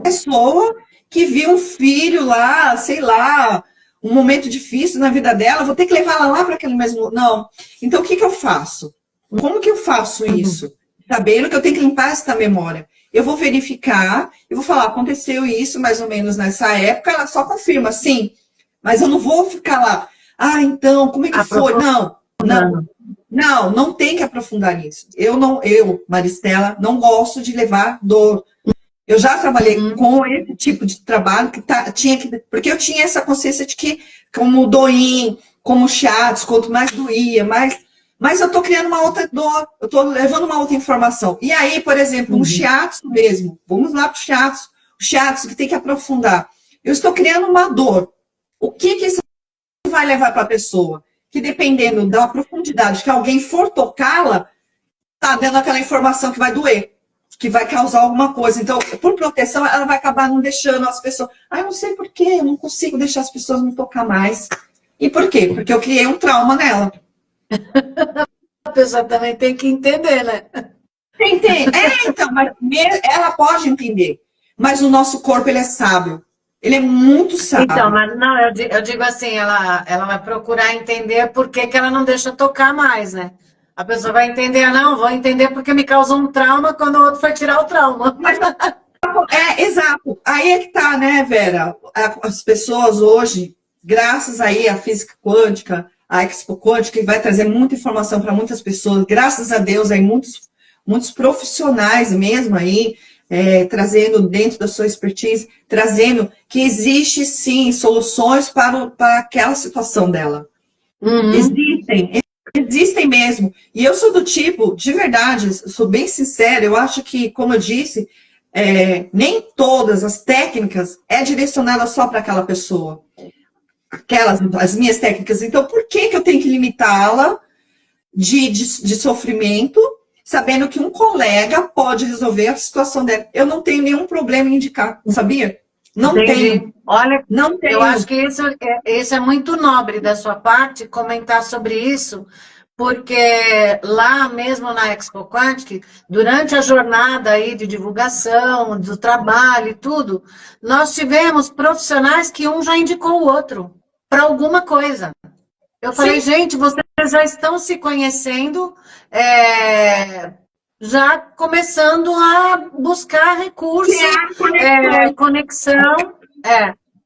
pessoa que viu um filho lá, sei lá, um momento difícil na vida dela. Vou ter que levar ela lá para aquele mesmo... Não. Então, o que eu faço? Como que eu faço isso? Sabendo que eu tenho que limpar essa memória. Eu vou verificar, eu vou falar, aconteceu isso mais ou menos nessa época, ela só confirma, sim. Mas eu não vou ficar lá, então, como é que foi? Não tem que aprofundar nisso. Eu, Maristela, não gosto de levar dor. Eu já trabalhei com esse tipo de trabalho, porque eu tinha essa consciência de que, como doim, como shiatsu, quanto mais doía, mas eu estou criando uma outra dor, eu estou levando uma outra informação. E aí, por exemplo, um shiatsu mesmo, vamos lá para o shiatsu que tem que aprofundar. Eu estou criando uma dor. O que isso vai levar para a pessoa? Que dependendo da profundidade que alguém for tocá-la, está dando aquela informação que vai doer, que vai causar alguma coisa. Então, por proteção, ela vai acabar não deixando as pessoas... eu não sei por quê, eu não consigo deixar as pessoas me tocar mais. E por quê? Porque eu criei um trauma nela. A pessoa também tem que entender, né? Entende? Então, mas ela pode entender. Mas o nosso corpo, ele é sábio. Ele é muito sábio. Então, mas não, eu digo assim, ela vai procurar entender por que ela não deixa tocar mais, né? A pessoa vai entender, não, vou entender porque me causou um trauma quando o outro foi tirar o trauma. Exato. Aí é que tá, né, Vera? As pessoas hoje, graças aí à física quântica, a Expo Quântica, que vai trazer muita informação para muitas pessoas, graças a Deus, aí muitos profissionais mesmo aí, trazendo dentro da sua expertise, trazendo que existe sim soluções para aquela situação dela. Uhum. Existem mesmo. E eu sou do tipo, de verdade, sou bem sincera, eu acho que, como eu disse, nem todas as técnicas é direcionada só para aquela pessoa. As minhas técnicas. Então, por que eu tenho que limitá-la de sofrimento, sabendo que um colega pode resolver a situação dela? Eu não tenho nenhum problema em indicar, sabia? Não tenho. Olha, Não tenho. eu acho que isso é muito nobre da sua parte, comentar sobre isso, porque lá mesmo na Expo Quantic, durante a jornada aí de divulgação, do trabalho e tudo, nós tivemos profissionais que um já indicou o outro para alguma coisa. Eu falei, gente, vocês já estão se conhecendo, já começando a buscar recursos, conexão.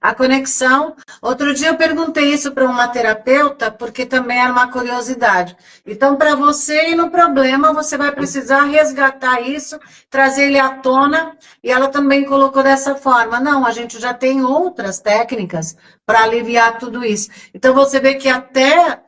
A conexão. Outro dia eu perguntei isso para uma terapeuta, porque também era uma curiosidade. Então, para você ir no problema, você vai precisar resgatar isso, trazer ele à tona, e ela também colocou dessa forma. Não, a gente já tem outras técnicas para aliviar tudo isso. Então, você vê que até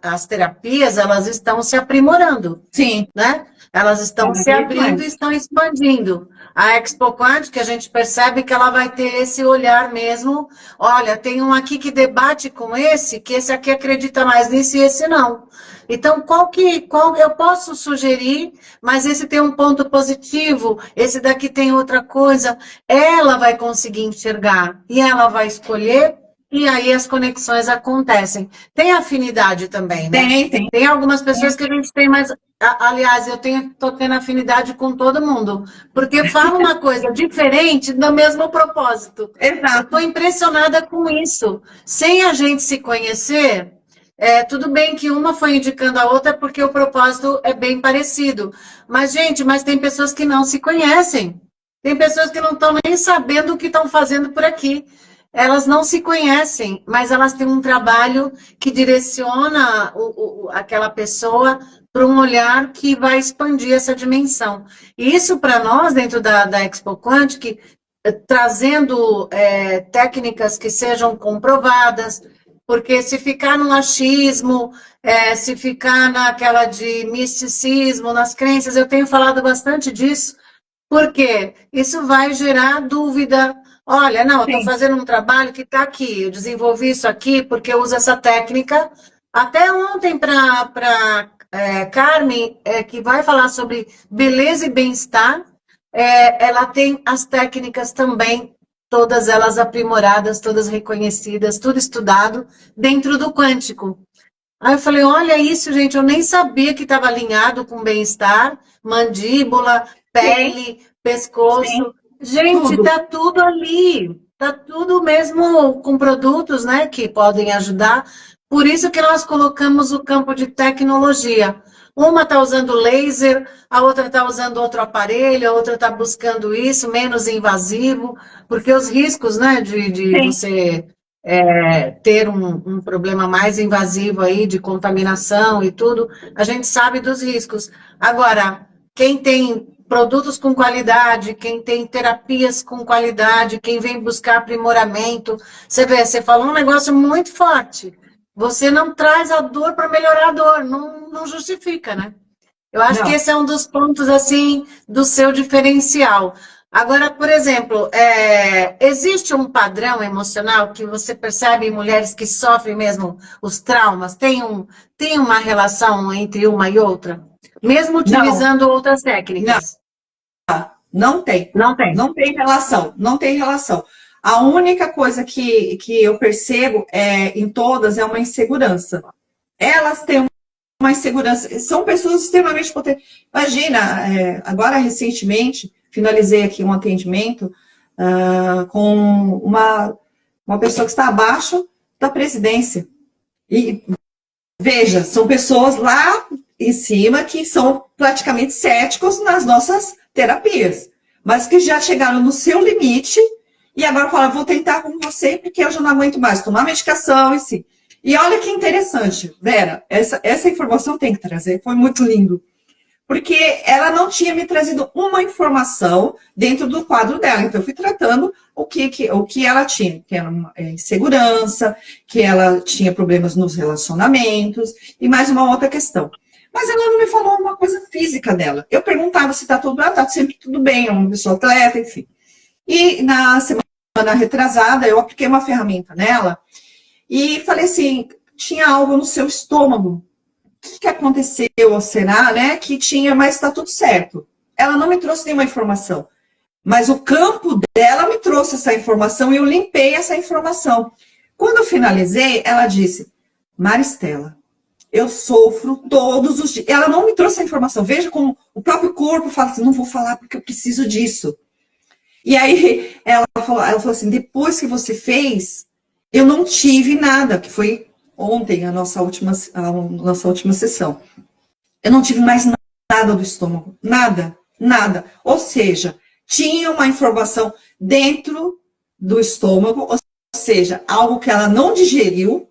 as terapias, elas estão se aprimorando. Sim. Né? Elas estão se abrindo e estão expandindo. A Expo Quantic, a gente percebe que ela vai ter esse olhar mesmo. Olha, tem um aqui que debate com esse, que esse aqui acredita mais nisso e esse não. Então, qual eu posso sugerir, mas esse tem um ponto positivo, esse daqui tem outra coisa. Ela vai conseguir enxergar e ela vai escolher. E aí as conexões acontecem. Tem afinidade também, né? Tem algumas pessoas que a gente tem mais... Aliás, eu estou tendo afinidade com todo mundo. Porque fala uma coisa diferente do mesmo propósito. Exato. Estou impressionada com isso. Sem a gente se conhecer, tudo bem que uma foi indicando a outra porque o propósito é bem parecido. Mas, gente, tem pessoas que não se conhecem. Tem pessoas que não estão nem sabendo o que estão fazendo por aqui. Elas não se conhecem, mas elas têm um trabalho que direciona aquela pessoa para um olhar que vai expandir essa dimensão. E isso, para nós, dentro da Expo Quantic, trazendo técnicas que sejam comprovadas, porque se ficar no achismo, se ficar naquela de misticismo, nas crenças, eu tenho falado bastante disso, porque isso vai gerar dúvida. Olha, não, eu estou fazendo um trabalho que está aqui, eu desenvolvi isso aqui porque eu uso essa técnica. Até ontem, para Carmen, que vai falar sobre beleza e bem-estar, ela tem as técnicas também, todas elas aprimoradas, todas reconhecidas, tudo estudado, dentro do quântico. Aí eu falei, olha isso, gente, eu nem sabia que estava alinhado com bem-estar, mandíbula, pele, pescoço. Gente, está tudo ali, está tudo mesmo com produtos, né, que podem ajudar. Por isso que nós colocamos o campo de tecnologia. Uma está usando laser, a outra está usando outro aparelho, a outra está buscando isso, menos invasivo, porque os riscos, né, de você ter um problema mais invasivo aí, de contaminação e tudo, a gente sabe dos riscos. Agora, quem tem produtos com qualidade, quem tem terapias com qualidade, quem vem buscar aprimoramento. Você falou um negócio muito forte. Você não traz a dor para melhorar a dor, não justifica, né? Eu acho que esse é um dos pontos, assim, do seu diferencial. Agora, por exemplo, existe um padrão emocional que você percebe em mulheres que sofrem mesmo os traumas? Tem uma relação entre uma e outra? Mesmo utilizando outras técnicas? Não tem. Não tem relação. Não tem relação. A única coisa que eu percebo em todas é uma insegurança. Elas têm uma insegurança. São pessoas extremamente potentes. Imagina, agora recentemente, finalizei aqui um atendimento com uma pessoa que está abaixo da presidência. E veja, são pessoas lá em cima que são praticamente céticos nas nossas terapias, mas que já chegaram no seu limite e agora falam, vou tentar com você porque eu já não aguento mais tomar medicação e sim. E olha que interessante, Vera, essa informação tem que trazer, foi muito lindo. porque ela não tinha me trazido uma informação dentro do quadro dela. Então, eu fui tratando o que ela tinha, que era uma insegurança, que ela tinha problemas nos relacionamentos, e mais uma outra questão. Mas ela não me falou uma coisa física dela. Eu perguntava se tá tudo bem, tá sempre tudo bem, é uma pessoa atleta, enfim. E na semana retrasada, eu apliquei uma ferramenta nela e falei assim, tinha algo no seu estômago. O que aconteceu, ou será, né, que tinha, mas está tudo certo. Ela não me trouxe nenhuma informação, mas o campo dela me trouxe essa informação e eu limpei essa informação. Quando eu finalizei, ela disse, Maristela, eu sofro todos os dias. Ela não me trouxe a informação. Veja como o próprio corpo fala assim, não vou falar porque eu preciso disso. E aí ela falou assim, depois que você fez, eu não tive nada, que foi ontem a nossa última sessão. Eu não tive mais nada do estômago. Nada. Ou seja, tinha uma informação dentro do estômago, ou seja, algo que ela não digeriu,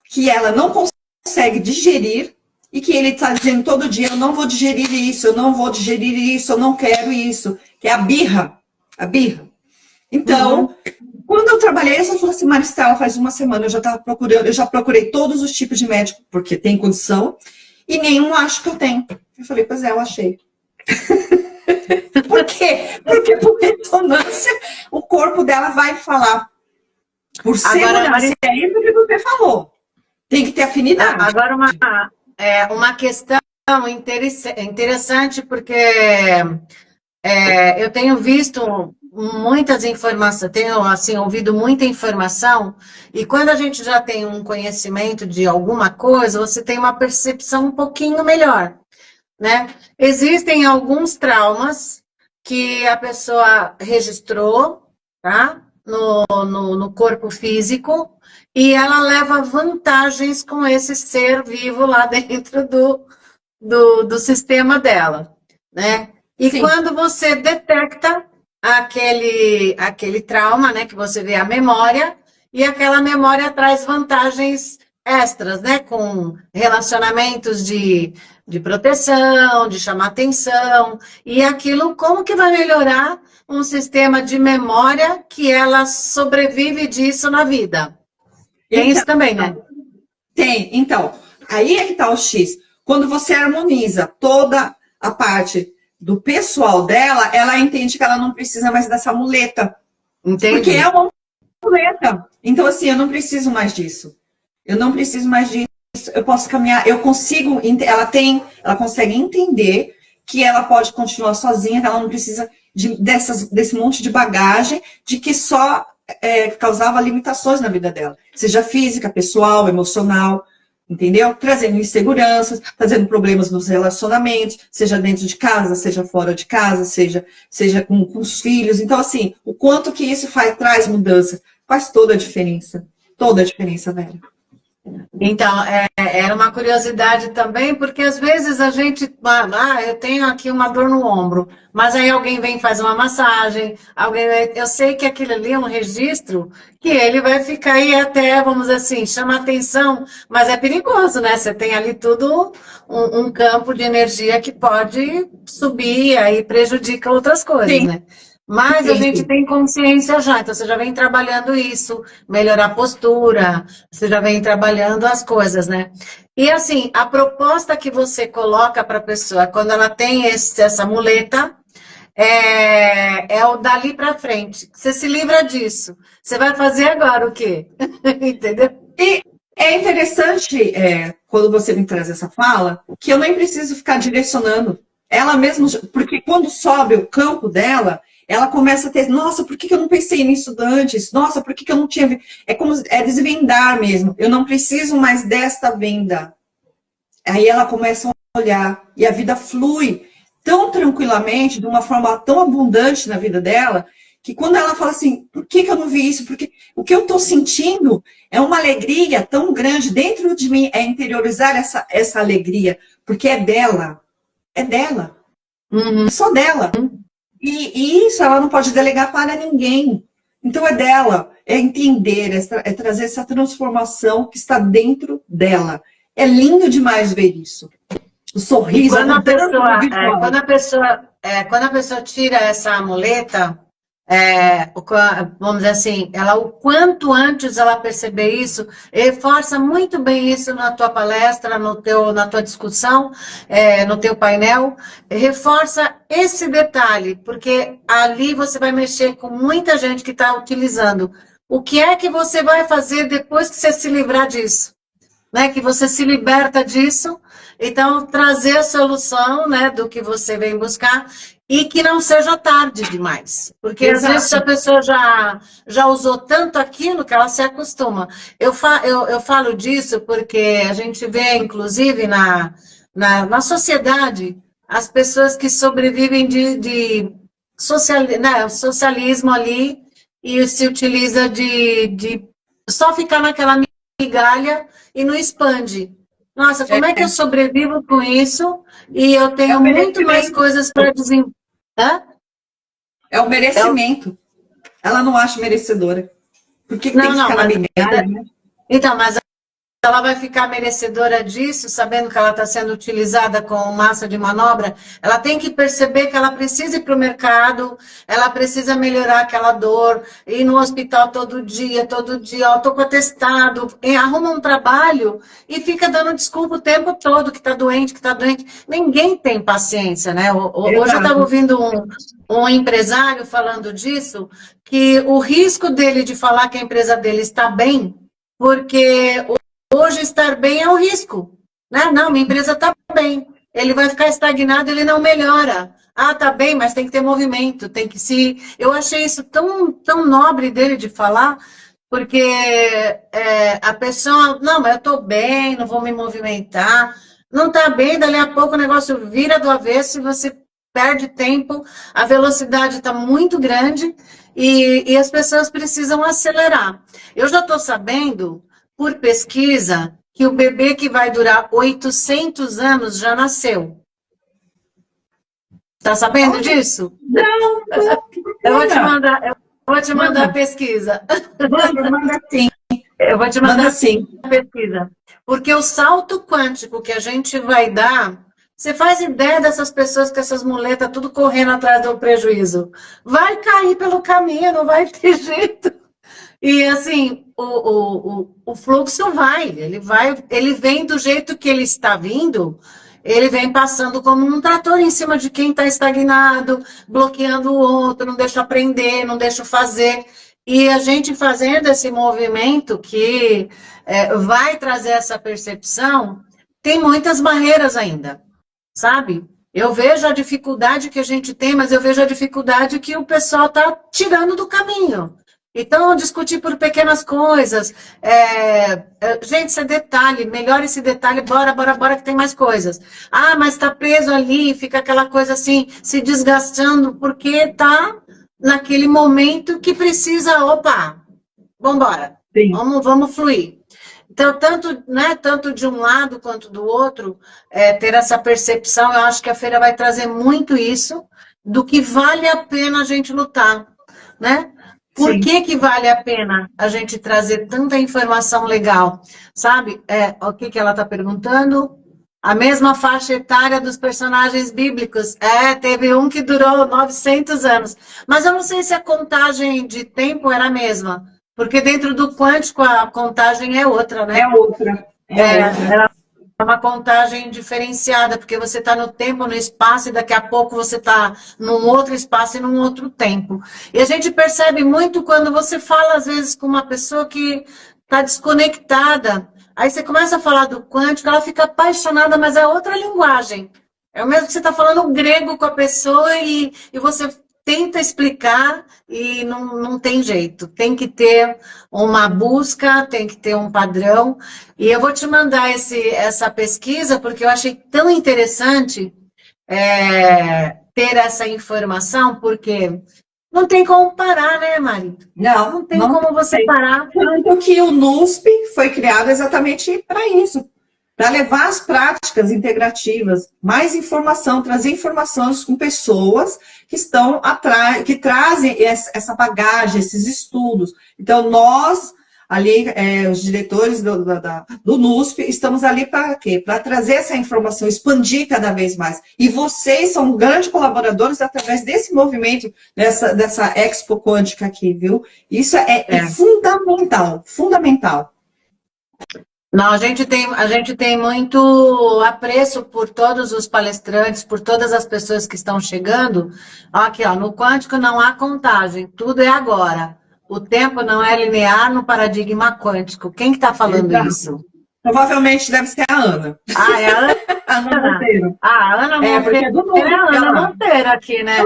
que ela não consegue digerir, e que ele está dizendo todo dia, eu não vou digerir isso, eu não vou digerir isso, eu não quero isso, que é a birra. Então, quando eu trabalhei, ela falou assim, Maristela, faz uma semana eu já estava procurando, eu já procurei todos os tipos de médico, porque tem condição, e nenhum acho que eu tenho. Eu falei, pois é, eu achei. Por quê? Porque por ressonância, o corpo dela vai falar. Por segurança, é isso que você falou. Tem que ter afinidade. Agora, uma questão interessante, porque eu tenho visto muitas informações, tenho assim, ouvido muita informação, e quando a gente já tem um conhecimento de alguma coisa, você tem uma percepção um pouquinho melhor, né? Existem alguns traumas que a pessoa registrou, tá? No corpo físico, e ela leva vantagens com esse ser vivo lá dentro do sistema dela, né? E sim, quando você detecta aquele trauma, né, que você vê a memória, e aquela memória traz vantagens extras, né, com relacionamentos de proteção, de chamar atenção, e aquilo, como que vai melhorar um sistema de memória que ela sobrevive disso na vida? Tem então, isso também, né? Tem, então, aí é que tá o X. Quando você harmoniza toda a parte do pessoal dela, ela entende que ela não precisa mais dessa muleta. Entendi. Porque é uma muleta. Então, assim, eu não preciso mais disso. Eu não preciso mais disso. Eu posso caminhar, eu consigo, ela consegue entender que ela pode continuar sozinha, que ela não precisa desse monte de bagagem, de que só causava limitações na vida dela. Seja física, pessoal, emocional. Entendeu? Trazendo inseguranças, trazendo problemas nos relacionamentos, seja dentro de casa, seja fora de casa, seja com os filhos. Então, assim, o quanto que isso traz mudança, faz toda a diferença, velho. Então, era uma curiosidade também, porque às vezes a gente, eu tenho aqui uma dor no ombro, mas aí alguém vem e faz uma massagem, eu sei que aquilo ali é um registro que ele vai ficar aí até, vamos dizer assim, chama atenção, mas é perigoso, né? Você tem ali tudo um campo de energia que pode subir, aí prejudica outras coisas, sim, né? Mas a gente tem consciência já, então você já vem trabalhando isso, melhorar a postura, você já vem trabalhando as coisas, né? E assim, a proposta que você coloca para a pessoa, quando ela tem essa muleta, é o dali para frente. Você se livra disso. Você vai fazer agora o quê? Entendeu? E é interessante, quando você me traz essa fala, que eu nem preciso ficar direcionando. Ela mesma, porque quando sobe o campo dela, ela começa a ter, nossa, por que eu não pensei nisso antes? Nossa, por que eu não tinha... É desvendar mesmo. Eu não preciso mais desta venda. Aí ela começa a olhar e a vida flui tão tranquilamente, de uma forma tão abundante na vida dela, que quando ela fala assim, por que eu não vi isso? Porque o que eu estou sentindo é uma alegria tão grande dentro de mim, é interiorizar essa alegria, porque é dela. É dela. Só dela. E isso ela não pode delegar para ninguém. Então é dela, é entender, é trazer essa transformação que está dentro dela. É lindo demais ver isso. O sorriso, E quando a a mudança do pessoa, visual. quando a pessoa tira essa muleta, vamos dizer assim, ela o quanto antes ela perceber isso, reforça muito bem isso na tua palestra, na tua discussão, no teu painel, reforça esse detalhe, porque ali você vai mexer com muita gente que está utilizando. O que é que você vai fazer depois que você se livrar disso? Né, que você se liberta disso, então trazer a solução, né, do que você vem buscar e que não seja tarde demais, porque Exato. às vezes a pessoa já usou tanto aquilo que ela se acostuma. Eu falo disso porque a gente vê, inclusive, na sociedade, as pessoas que sobrevivem de socialismo ali e se utiliza de só ficar naquela migalha e não expande. Nossa, como é que eu sobrevivo com isso e eu tenho muito mais coisas para desenvolver? É o merecimento. Ela não acha merecedora. Por que Não, tem que não, ficar na mas, migalha, né? então, mas ela vai ficar merecedora disso, sabendo que ela está sendo utilizada com massa de manobra. Ela tem que perceber que ela precisa ir para o mercado, ela precisa melhorar aquela dor, ir no hospital todo dia, ó, estou com atestado, arruma um trabalho e fica dando desculpa o tempo todo que está doente, que está doente. Ninguém tem paciência, né? Hoje eu estava ouvindo um empresário falando disso, que o risco dele de falar que a empresa dele está bem, porque hoje estar bem é um risco, né? Não, minha empresa está bem. Ele vai ficar estagnado, ele não melhora. Ah, tá bem, mas tem que ter movimento, tem que se... Eu achei isso tão nobre dele de falar, porque a pessoa, não, mas eu estou bem, não vou me movimentar. Não está bem, dali a pouco o negócio vira do avesso e você perde tempo, a velocidade está muito grande e as pessoas precisam acelerar. Eu já estou sabendo, por pesquisa, que o bebê que vai durar 800 anos já nasceu. Está sabendo disso? Não. Eu vou te mandar a pesquisa. Manda sim. Eu vou te mandar sim. a pesquisa. Porque o salto quântico que a gente vai dar, você faz ideia dessas pessoas com essas muletas tudo correndo atrás do prejuízo. Vai cair pelo caminho, não vai ter jeito. E assim, o fluxo ele vem do jeito que ele está vindo, ele vem passando como um trator em cima de quem está estagnado, bloqueando o outro, não deixa aprender, não deixa fazer. E a gente fazendo esse movimento que vai trazer essa percepção, tem muitas barreiras ainda, sabe? Eu vejo a dificuldade que a gente tem, mas eu vejo a dificuldade que o pessoal está tirando do caminho. Então, discutir por pequenas coisas. Gente, esse detalhe, melhora esse detalhe, bora, que tem mais coisas. Ah, mas está preso ali, fica aquela coisa assim, se desgastando, porque está naquele momento que precisa, opa, vambora, vamos fluir. Então, tanto de um lado quanto do outro, ter essa percepção, eu acho que a feira vai trazer muito isso, do que vale a pena a gente lutar, né? Por que vale a pena a gente trazer tanta informação legal? Sabe, o que ela está perguntando? A mesma faixa etária dos personagens bíblicos. Teve um que durou 900 anos. Mas eu não sei se a contagem de tempo era a mesma. Porque dentro do quântico a contagem é outra, né? É outra. É uma contagem diferenciada, porque você está no tempo, no espaço, e daqui a pouco você está num outro espaço e num outro tempo. E a gente percebe muito quando você fala, às vezes, com uma pessoa que está desconectada. Aí você começa a falar do quântico, ela fica apaixonada, mas é outra linguagem. É o mesmo que você está falando grego com a pessoa e você tenta explicar e não tem jeito. Tem que ter uma busca, tem que ter um padrão. E eu vou te mandar essa pesquisa, porque eu achei tão interessante ter essa informação, porque não tem como parar, né, Mari? Não tem como você parar. Tanto que o NUSP foi criado exatamente para isso. Para levar as práticas integrativas, mais informação, trazer informações com pessoas que estão atrás, que trazem essa bagagem, esses estudos. Então, nós, ali, os diretores do NUSP, estamos ali para quê? Para trazer essa informação, expandir cada vez mais. E vocês são grandes colaboradores através desse movimento, dessa Expo Quântica aqui, viu? Isso é fundamental, fundamental. Não, a gente tem muito apreço por todos os palestrantes, por todas as pessoas que estão chegando. Aqui, ó, no quântico não há contagem, tudo é agora. O tempo não é linear no paradigma quântico. Quem que está falando isso? Provavelmente deve ser a Ana. Ah, é a Ana? A Ana Monteiro. Ah, a Ana Monteiro. É a Ana Monteiro aqui, né?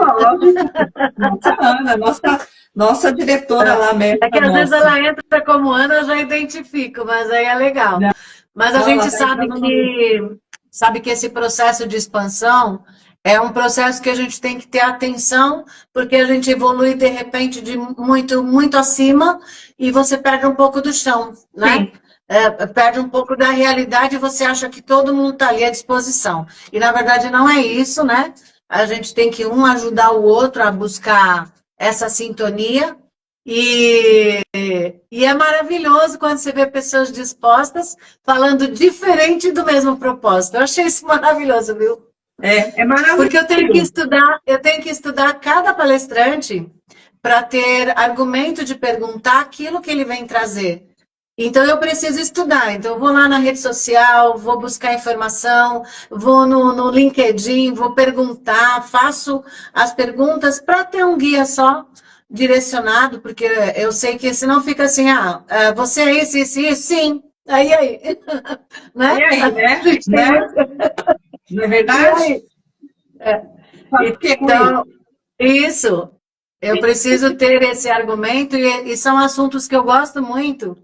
Nossa Ana, nossa diretora lá mesmo. É que às vezes ela entra como Ana, eu já identifico, mas aí é legal. Mas a gente sabe que esse processo de expansão é um processo que a gente tem que ter atenção, porque a gente evolui, de repente, de muito acima, e você perde um pouco do chão, né? Perde um pouco da realidade e você acha que todo mundo está ali à disposição. E, na verdade, não é isso, né? A gente tem que ajudar o outro a buscar essa sintonia. E é maravilhoso quando você vê pessoas dispostas falando diferente do mesmo propósito. Eu achei isso maravilhoso, viu? É maravilhoso. Porque eu tenho que estudar cada palestrante para ter argumento de perguntar aquilo que ele vem trazer. Então eu preciso estudar. Então eu vou lá na rede social, vou buscar informação, vou no LinkedIn, vou perguntar, faço as perguntas para ter um guia só direcionado, porque eu sei que senão fica assim, você é isso, sim. Aí. Né? E aí, né? Não é verdade? Então, isso. Eu preciso ter esse argumento e são assuntos que eu gosto muito.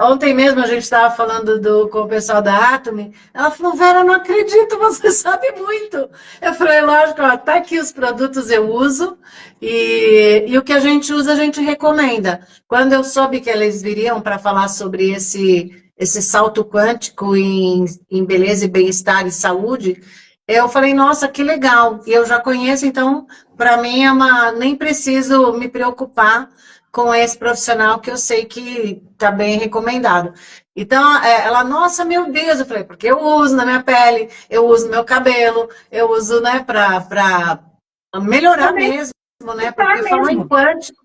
Ontem mesmo a gente estava falando com o pessoal da Atomy. Ela falou, Vera, eu não acredito, você sabe muito. Eu falei, lógico, tá aqui os produtos eu uso e o que a gente usa a gente recomenda. Quando eu soube que eles viriam para falar sobre esse salto quântico em beleza e bem-estar e saúde, eu falei, nossa, que legal. E eu já conheço, então, para mim nem preciso me preocupar com esse profissional que eu sei que está bem recomendado. Então, ela, nossa, meu Deus, eu falei, porque eu uso na minha pele, eu uso no meu cabelo, eu uso, né, para melhorar mesmo, né, porque falar em quântico,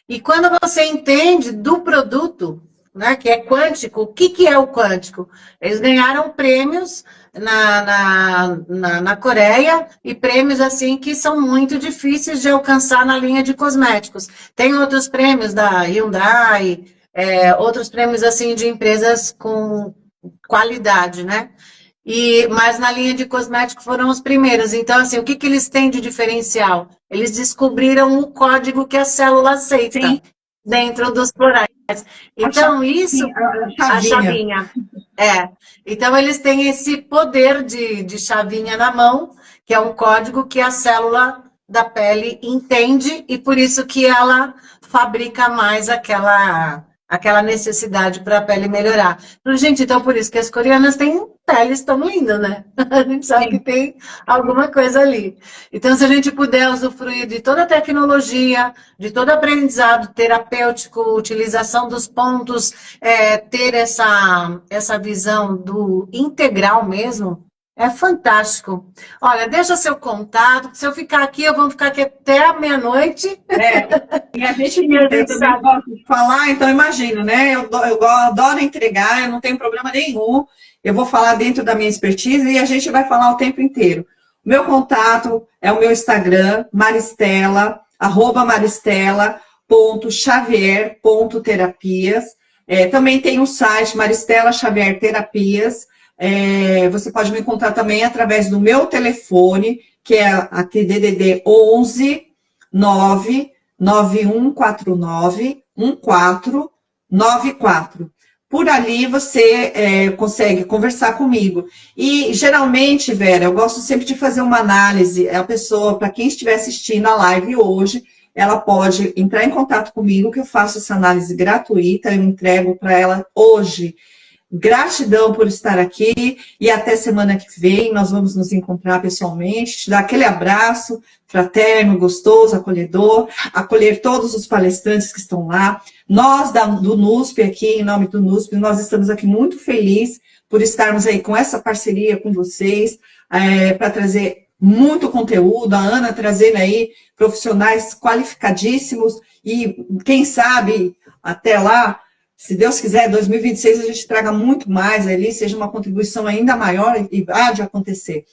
e quando você entende do produto, né, que é quântico, o que é o quântico? Eles ganharam prêmios na Coreia e prêmios assim que são muito difíceis de alcançar na linha de cosméticos. Tem outros prêmios da Hyundai, outros prêmios assim de empresas com qualidade, né? Mas na linha de cosméticos foram os primeiros. Então, assim, o que eles têm de diferencial? Eles descobriram o código que a célula aceita dentro dos florais. Então, a chavinha. Então, eles têm esse poder de chavinha na mão, que é um código que a célula da pele entende e por isso que ela fabrica mais aquela necessidade para a pele melhorar. Gente, então por isso que as coreanas têm peles tão lindas, né? A gente sabe que tem alguma coisa ali. Então, se a gente puder usufruir de toda a tecnologia, de todo aprendizado terapêutico, utilização dos pontos, ter essa visão do integral mesmo, é fantástico. Olha, deixa seu contato, se eu ficar aqui, eu vou ficar aqui até a meia-noite. E a gente também gosta de falar, então imagina, né? Eu adoro entregar, eu não tenho problema nenhum. Eu vou falar dentro da minha expertise e a gente vai falar o tempo inteiro. O meu contato é o meu Instagram, Maristela, @maristela.xavier.terapias. Também tem o site Maristela Xavier Terapias. Você pode me encontrar também através do meu telefone, que é aqui DDD 11 99149 1494. Por ali você consegue conversar comigo. E geralmente, Vera, eu gosto sempre de fazer uma análise. A pessoa, para quem estiver assistindo a live hoje, ela pode entrar em contato comigo, que eu faço essa análise gratuita, eu entrego para ela hoje. Gratidão por estar aqui e até semana que vem nós vamos nos encontrar pessoalmente, te dar aquele abraço fraterno, gostoso, acolhedor, acolher todos os palestrantes que estão lá. Nós do NUSP aqui, em nome do NUSP, nós estamos aqui muito felizes por estarmos aí com essa parceria com vocês, para trazer muito conteúdo, a Ana trazendo aí profissionais qualificadíssimos e quem sabe até lá, se Deus quiser, 2026 a gente traga muito mais ali, seja uma contribuição ainda maior e há de acontecer.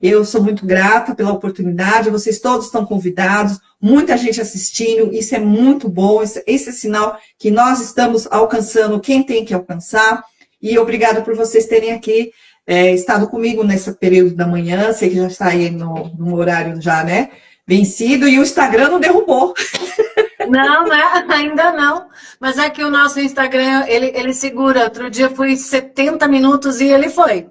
Eu sou muito grata pela oportunidade, vocês todos estão convidados, muita gente assistindo, isso é muito bom, esse é sinal que nós estamos alcançando quem tem que alcançar, e obrigada por vocês terem aqui estado comigo nesse período da manhã, sei que já está aí no horário já, né, vencido, e o Instagram não derrubou. Não, né? Ainda não. Mas é que o nosso Instagram, ele segura. Outro dia foi 70 minutos e ele foi.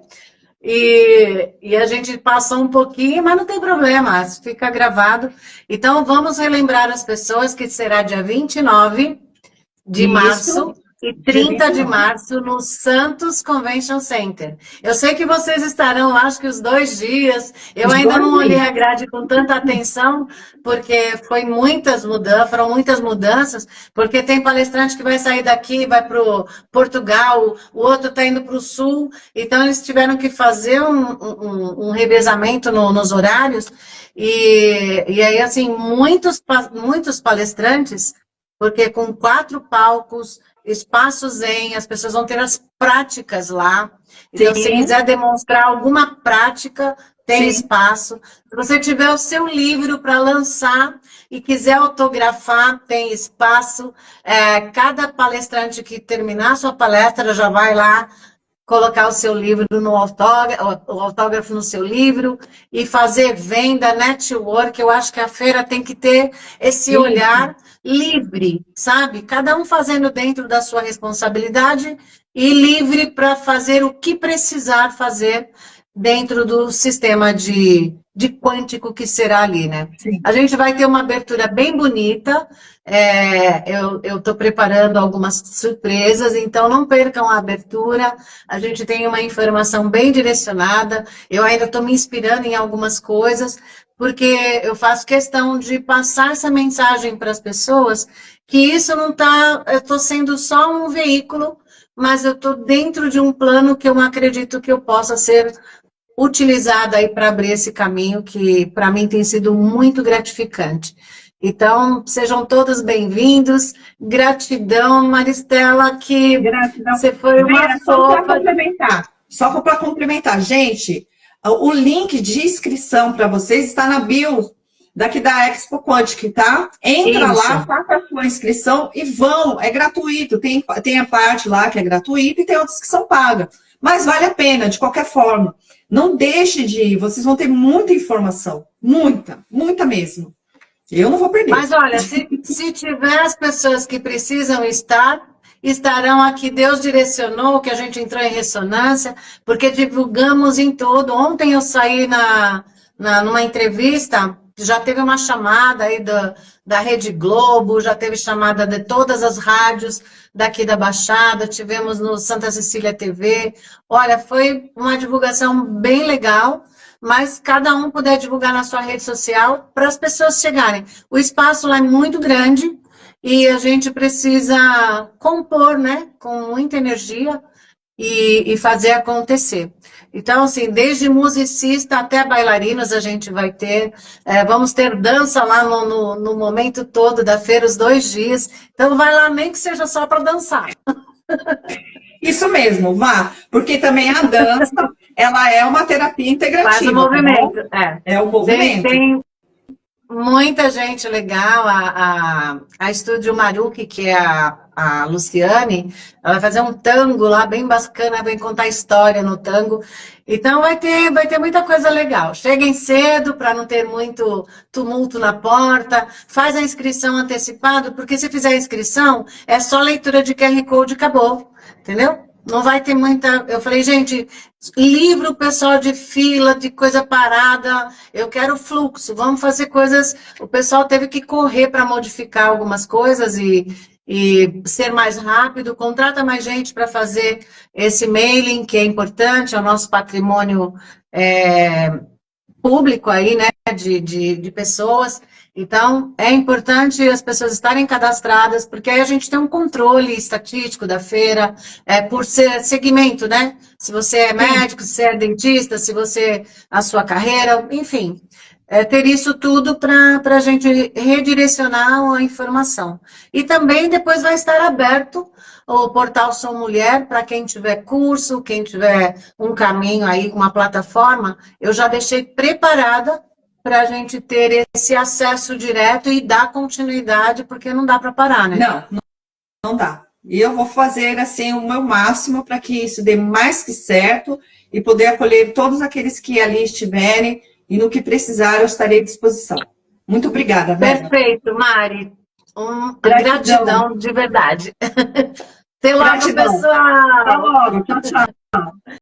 E a gente passou um pouquinho, mas não tem problema, fica gravado. Então, vamos relembrar as pessoas que será dia 29 de março e 30 de março no Santos Convention Center. Eu sei que vocês estarão, acho que os 2 dias. Eu ainda não olhei a grade com tanta atenção, porque foram muitas mudanças, porque tem palestrante que vai sair daqui e vai para o Portugal, o outro está indo para o Sul, então eles tiveram que fazer um revezamento nos horários, e aí, assim, muitos palestrantes, porque com 4 palcos, espaço zen, as pessoas vão ter as práticas lá. Então, se quiser demonstrar alguma prática, tem espaço. Se você tiver o seu livro para lançar e quiser autografar, tem espaço. Cada palestrante que terminar a sua palestra já vai lá colocar o seu livro no autógrafo no seu livro e fazer venda, network. Eu acho que a feira tem que ter esse olhar livre, sabe? Cada um fazendo dentro da sua responsabilidade e livre para fazer o que precisar fazer dentro do sistema de quântico que será ali, né? Sim. A gente vai ter uma abertura bem bonita, eu estou preparando algumas surpresas, então não percam a abertura, a gente tem uma informação bem direcionada, eu ainda estou me inspirando em algumas coisas, porque eu faço questão de passar essa mensagem para as pessoas, que isso não está, eu estou sendo só um veículo, mas eu estou dentro de um plano que eu acredito que eu possa ser utilizada aí para abrir esse caminho que para mim tem sido muito gratificante. Então, sejam todos bem-vindos. Gratidão, Maristela, que Gratidão. Você foi uma fofa. Só para complementar, gente, o link de inscrição para vocês está na bio daqui da Expo Quantic, tá? Entra lá, faça a sua inscrição e vão, é gratuito. Tem a parte lá que é gratuita e tem outras que são pagas. Mas vale a pena, de qualquer forma. Não deixe de ir, vocês vão ter muita informação. Muita mesmo. Eu não vou perder. Mas olha, se tiver as pessoas que precisam estarão aqui. Deus direcionou que a gente entrou em ressonância, porque divulgamos em todo. Ontem eu saí numa entrevista, já teve uma chamada aí da Rede Globo, já teve chamada de todas as rádios daqui da Baixada, tivemos no Santa Cecília TV. Olha, foi uma divulgação bem legal, mas cada um puder divulgar na sua rede social para as pessoas chegarem. O espaço lá é muito grande e a gente precisa compor, né, com muita energia e fazer acontecer. Então, assim, desde musicista até bailarinos a gente vai ter. Vamos ter dança lá no momento todo da feira, os 2 dias. Então, vai lá, nem que seja só para dançar. Isso mesmo, vá. Porque também a dança, ela é uma terapia integrativa. Faz o movimento. Tá? É o movimento. Tem muita gente legal. A Estúdio Maruki, que é a Luciane, ela vai fazer um tango lá bem bacana, vai contar história no tango. Então vai ter muita coisa legal. Cheguem cedo para não ter muito tumulto na porta. Faz a inscrição antecipada, porque se fizer a inscrição, é só leitura de QR Code e acabou. Entendeu? Não vai ter muita... Eu falei, gente, livre o pessoal de fila, de coisa parada. Eu quero fluxo, vamos fazer coisas... O pessoal teve que correr para modificar algumas coisas e e ser mais rápido, contrata mais gente para fazer esse mailing, que é importante, é o nosso patrimônio público aí, né, de pessoas. Então, é importante as pessoas estarem cadastradas, porque aí a gente tem um controle estatístico da feira, por ser segmento, né? Se você é médico, se você é dentista, se você, a sua carreira, enfim, ter isso tudo para a gente redirecionar a informação. E também depois vai estar aberto o portal Sou Mulher, para quem tiver curso, quem tiver um caminho aí, uma plataforma, eu já deixei preparada para a gente ter esse acesso direto e dar continuidade, porque não dá para parar, né? Não dá. E eu vou fazer assim o meu máximo para que isso dê mais que certo e poder acolher todos aqueles que ali estiverem e no que precisar eu estarei à disposição. Muito obrigada, Vera. Perfeito, Mari. Gratidão de verdade. Até logo, pessoal. Até logo. Tchau, tchau.